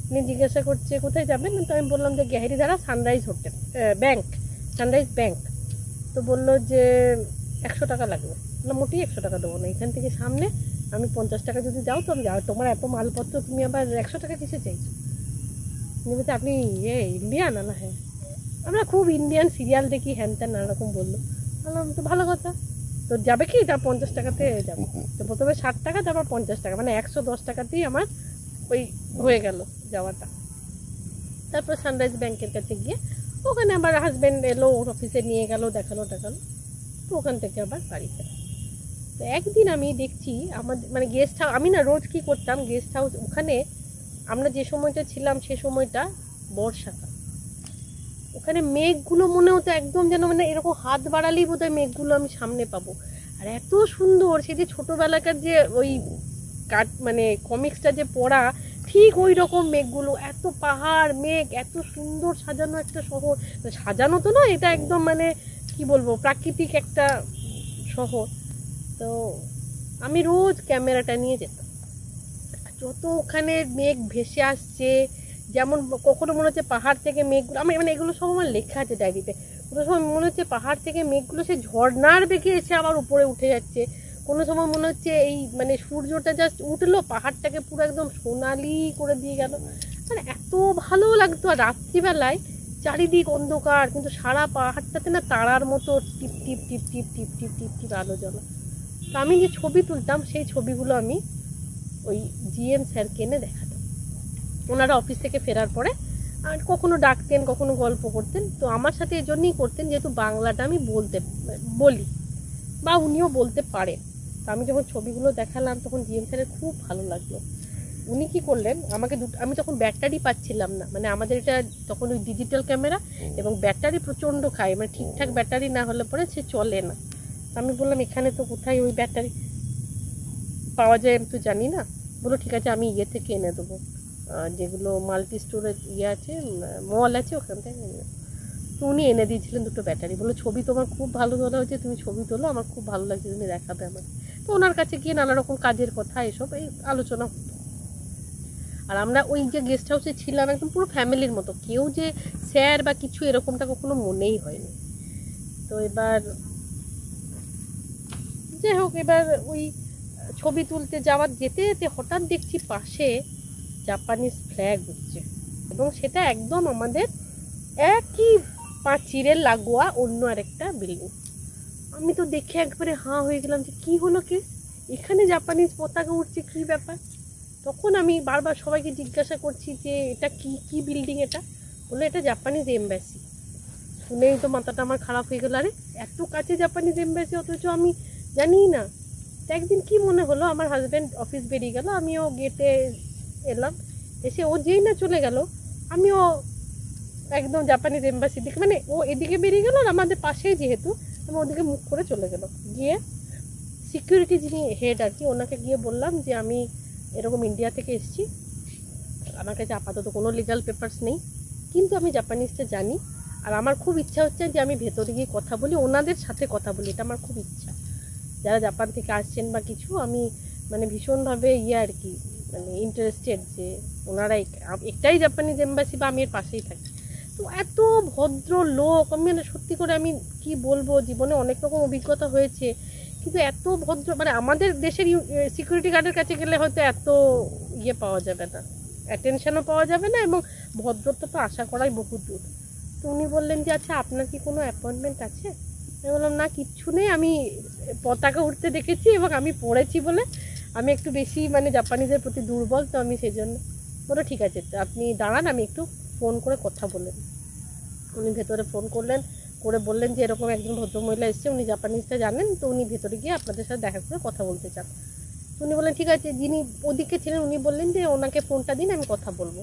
উনি জিজ্ঞাসা করছে কোথায় যাবেন, তো আমি বললাম যে গ্যারি ধারা sunrise hotel bank, sunrise bank. তো বললো যে 100 টাকা লাগবে। না, মোটেই 100 টাকা দেবো না, এখান থেকে সামনে আমি 50 টাকা যদি যাও তো আমি যাও, তোমার এত মালপত্র তুমি আবার 100 টাকা কিসে চাইছো? উনি বলছে আপনি ইন্ডিয়ান? না হ্যাঁ, আমরা খুব ইন্ডিয়ান সিরিয়াল দেখি, হ্যান ত্যান নানা রকম বললো। বললাম তো ভালো কথা, তো যাবে কি? তা 50 টাকাতে যাবো। তো প্রথমে 60 টাকা, তারপর 50 টাকা, মানে 110 টাকাতেই আমার ওই হয়ে গেল যাওয়াটা। তারপর সানরাইজ ব্যাংকের কাছে গিয়ে ওখানে আমার হাজব্যান্ড এলো, ওর অফিসে নিয়ে গেল, দেখালো, তো ওখান থেকে আবার বাড়ি ফেরা। তো একদিন আমি দেখছি আমাদের মানে গেস্ট হাউস, আমি না রোজ কী করতাম, গেস্ট হাউস ওখানে আমরা যে সময়টা ছিলাম সে সময়টা বর্ষাকাল, ওখানে মেঘগুলো মনে হতো একদম যেন মানে এরকম হাত বাড়ালেই বোধহয় মেঘগুলো আমি সামনে পাবো। আর এত সুন্দর, সে যে ছোটোবেলাকার যে ওই মানে কমিক্সটা যে পড়া, ঠিক ওই রকম মেঘগুলো, এত পাহাড় মেঘ, এত সুন্দর সাজানো একটা শহর। সাজানো তো না, এটা একদম মানে কি বলবো, প্রাকৃতিক একটা শহর। তো আমি রোজ ক্যামেরাটা নিয়ে যেতাম, যত ওখানে মেঘ ভেসে আসছে, যেমন কখনো মনে হচ্ছে পাহাড় থেকে মেঘগুলো, আমি মানে এগুলো সব আমার লেখা আছে ডায়েরিতে, কোনো সময় মনে হচ্ছে পাহাড় থেকে মেঘগুলো সে ঝর্নার বেগে এসে আবার উপরে উঠে যাচ্ছে, কোনো সময় মনে হচ্ছে এই মানে সূর্যটা জাস্ট উঠলো, পাহাড়টাকে পুরো একদম সোনালি করে দিয়ে গেল, মানে এত ভালো লাগতো। আর রাত্রিবেলায় চারিদিক অন্ধকার, কিন্তু সারা পাহাড়টাতে না তারার মতো টিপ টিপ টিপ টিপ টিপ টিপ টিপ টিপ আলো জ্বলা। তো আমি যে ছবি তুলতাম সেই ছবিগুলো আমি ওই জিএম স্যারকে এনে দেখাতাম। ওনারা অফিস থেকে ফেরার পরে আর কখনো ডাকতেন, কখনো গল্প করতেন। তো আমার সাথে এজন্যই করতেন যেহেতু বাংলাটা আমি বলি বা উনিও বলতে পারেন। তো আমি যখন ছবিগুলো দেখালাম তখন জিএম স্যারের খুব ভালো লাগলো। উনি কী করলেন, আমাকে আমি তখন ব্যাটারি পাচ্ছিলাম না, মানে আমাদের এটা তখন ওই ডিজিটাল ক্যামেরা এবং ব্যাটারি প্রচণ্ড খায়, মানে ঠিকঠাক ব্যাটারি না হলে পরে সে চলে না। আমি বললাম এখানে তো কোথায় ওই ব্যাটারি পাওয়া যায় আমি তো জানি না। বলো ঠিক আছে আমি ইয়ে থেকে এনে দেবো, যেগুলো মাল্টি স্টোরেজ ইয়ে আছে, মল আছে, ওখান থেকে এনে দেবো। তো উনি এনে দিয়েছিলেন দুটো ব্যাটারি। বলো ছবি তোমার খুব ভালো তোলা হয়েছে, তুমি ছবি তোলো, আমার খুব ভালো লাগছে, তুমি দেখাবে আমাকে। তো ওনার কাছে গিয়ে নানা রকম কাজের কথা এসব এই আলোচনা হতো। আর আমরা ওই যে গেস্ট হাউসে ছিলাম একদম পুরো ফ্যামিলির মতো, কেউ যে স্যার বা কিছু এরকমটা কখনো মনেই হয়নি। তো এবার যাই হোক, এবার ওই ছবি তুলতে যেতে যেতে হঠাৎ দেখছি পাশে জাপানিজ ফ্ল্যাগ উঠছে, এবং সেটা একদম আমাদের একই পাঁচিরের লাগোয়া অন্য আরেকটা বিল্ডিং। আমি তো দেখে একবারে হাঁ হয়ে গেলাম যে কী হলো কেস, এখানে জাপানিজ পতাকা উঠছে, কী ব্যাপার। তখন আমি বারবার সবাইকে জিজ্ঞাসা করছি যে এটা কি বিল্ডিং, এটা বললো এটা জাপানিজ এমব্যাসি। শুনেই তো মাথাটা আমার খারাপ হয়ে গেল, আরে এত কাছে জাপানিজ এমব্যাসি অথচ আমি জানি না। তো একদিন কি মনে হলো, আমার হাজব্যান্ড অফিস বেরিয়ে গেল, আমিও গেটে এলাম, এসে ও যেই না চলে গেল আমিও একদম জাপানিজ এমব্যাসি দিকে, মানে ও এদিকে বেরিয়ে গেল আর আমাদের পাশেই যেহেতু আমি ওদিকে মুখ করে চলে গেল। গিয়ে সিকিউরিটি যিনি হেড আর কি, ওনাকে গিয়ে বললাম যে আমি এরকম ইন্ডিয়া থেকে এসেছি, আমার কাছে আপাতত কোনো লিগাল পেপারস নেই, কিন্তু আমি জাপানিজটা জানি, আর আমার খুব ইচ্ছা হচ্ছে যে আমি ভেতরে গিয়ে কথা বলি, ওনাদের সাথে কথা বলি, এটা আমার খুব ইচ্ছা। যারা জাপান থেকে আসছেন বা কিছু, আমি মানে ভীষণভাবে আর কি মানে ইন্টারেস্টেড যে ওনারা একটাই জাপানিজ এমব্যাসি বা আমি এর পাশেই থাকি। তো এত ভদ্র লোক, আমি মানে সত্যি করে আমি কি বলবো, জীবনে অনেক রকম অভিজ্ঞতা হয়েছে, কিন্তু এত ভদ্র, মানে আমাদের দেশের সিকিউরিটি গার্ডের কাছে গেলে হয়তো এত পাওয়া যাবে না, অ্যাটেনশনও পাওয়া যাবে না এবং ভদ্রত্ব তো আশা করাই বহু দূর। তো উনি বললেন যে আচ্ছা আপনার কি কোনো অ্যাপয়েন্টমেন্ট আছে? আমি বললাম না কিচ্ছু নেই, আমি পতাকা উঠতে দেখেছি এবং আমি পড়েছি বলে আমি একটু বেশি মানে জাপানিজের প্রতি দুর্বল, তো আমি সেই জন্য। বলো ঠিক আছে, তো আপনি দাঁড়ান, আমি একটু ফোন করে কথা বললেন। উনি ভেতরে ফোন করলেন, করে বললেন যে এরকম একজন ভদ্রমহিলা এসছে, উনি জাপানিজটা জানেন, তো উনি ভেতরে গিয়ে আপনাদের সাথে দেখা করে কথা বলতে চান। তো উনি বললেন ঠিক আছে, যিনি ওদিকে ছিলেন উনি বললেন যে ওনাকে ফোনটা দিন, আমি কথা বলবো।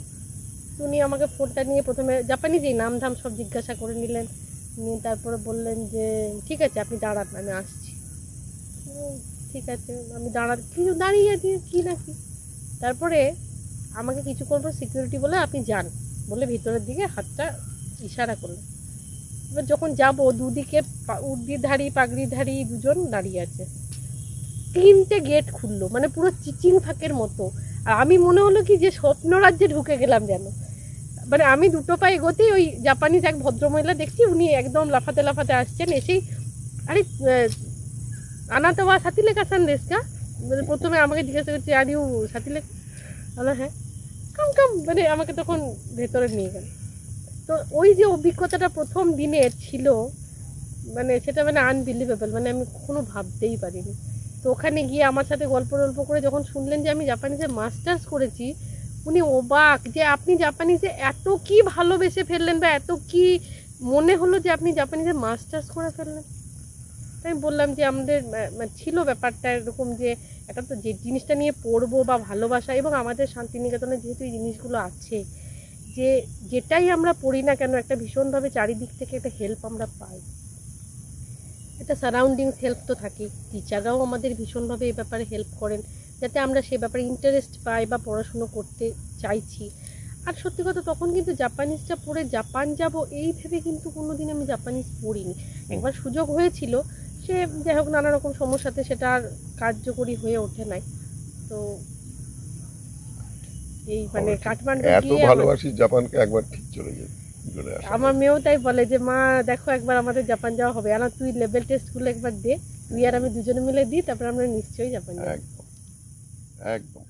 তো উনি আমাকে ফোনটা নিয়ে প্রথমে জাপানিজেই নাম ধাম সব জিজ্ঞাসা করে নিলেন, নিয়ে তারপরে বললেন যে ঠিক আছে আপনি দাঁড়ান, আমি আসছি। ঠিক আছে, আমি দাঁড়িয়ে আছি কি না কি। তারপরে আমাকে কিছুক্ষণ পর সিকিউরিটি বলে আপনি যান বলে ভিতরের দিকে হাতটা ইশারা করলেন। এবার যখন যাবো, দুদিকে উর্দিধারী পাগড়িধারী দুজন দাঁড়িয়ে আছে। 3টে গেট খুললো, মানে পুরো চিচিং ফাঁকের মতো। আর আমি মনে হলো কি যে স্বপ্ন রাজ্যে ঢুকে গেলাম যেন। মানে আমি দুটো পায়ে এগোতেই ওই জাপানিজ এক ভদ্রমহিলা দেখছি, উনি একদম লাফাতে লাফাতে আসছেন। এসেই আরে আনাতে বা সাথী লেখা সান দেশকা, মানে প্রথমে আমাকে জিজ্ঞাসা করছে আর ইউ সাথী লেখা, বলো হ্যাঁ, কাম কাম, মানে আমাকে তখন ভেতরে নিয়ে গেল। তো ওই যে অভিজ্ঞতাটা প্রথম দিনের ছিল, মানে সেটা মানে আনবিলিভেবল, মানে আমি কখনো ভাবতেই পারিনি। তো ওখানে গিয়ে আমার সাথে গল্প করে যখন শুনলেন যে আমি জাপানিজে মাস্টার্স করেছি, উনি অবাক যে আপনি জাপানিজে এত কি ভালোবেসে ফেললেন বা এত কি মনে হলো যে আপনি জাপানিজে মাস্টার্স করে ফেললেন। আমি বললাম যে আমাদের ছিল ব্যাপারটা এরকম যে একটা তো যে জিনিসটা নিয়ে পড়বো বা ভালোবাসা, এবং আমাদের শান্তিনিকেতনে যেহেতু এই জিনিসগুলো আছে, যে যেটাই আমরা পড়ি না কেন একটা ভীষণভাবে চারিদিক থেকে একটা হেল্প আমরা পাই, একটা সারাউন্ডিংস হেল্প তো থাকেই। টিচাররাও আমাদের ভীষণভাবে এই ব্যাপারে হেল্প করেন যাতে আমরা সে ব্যাপারে ইন্টারেস্ট পাই বা পড়াশুনো করতে চাইছি। আর সত্যি কথা তখন কিন্তু জাপানিজটা পড়ে জাপান যাব এই ভেবে কিন্তু কোনোদিন আমি জাপানিজ পড়িনি। একবার সুযোগ হয়েছিল, সে যাই হোক নানা রকম সমস্যাতে সেটা আর কার্যকরী হয়ে ওঠে নাই। তো এই মানে কাঠমান্ডু এত গিয়ে ভালোবাসিস জাপানকে, একবার ঠিক চলে যাবে। আমার মেয়েও তাই বলে যে মা দেখো একবার আমাদের জাপান যাওয়া হবে, আর তুই লেভেল টেস্টগুলো একবার দে, তুই আর আমি দুজনে মিলে দিই, তারপর আমরা নিশ্চয়ই জাপান যাবো। একদম একদম।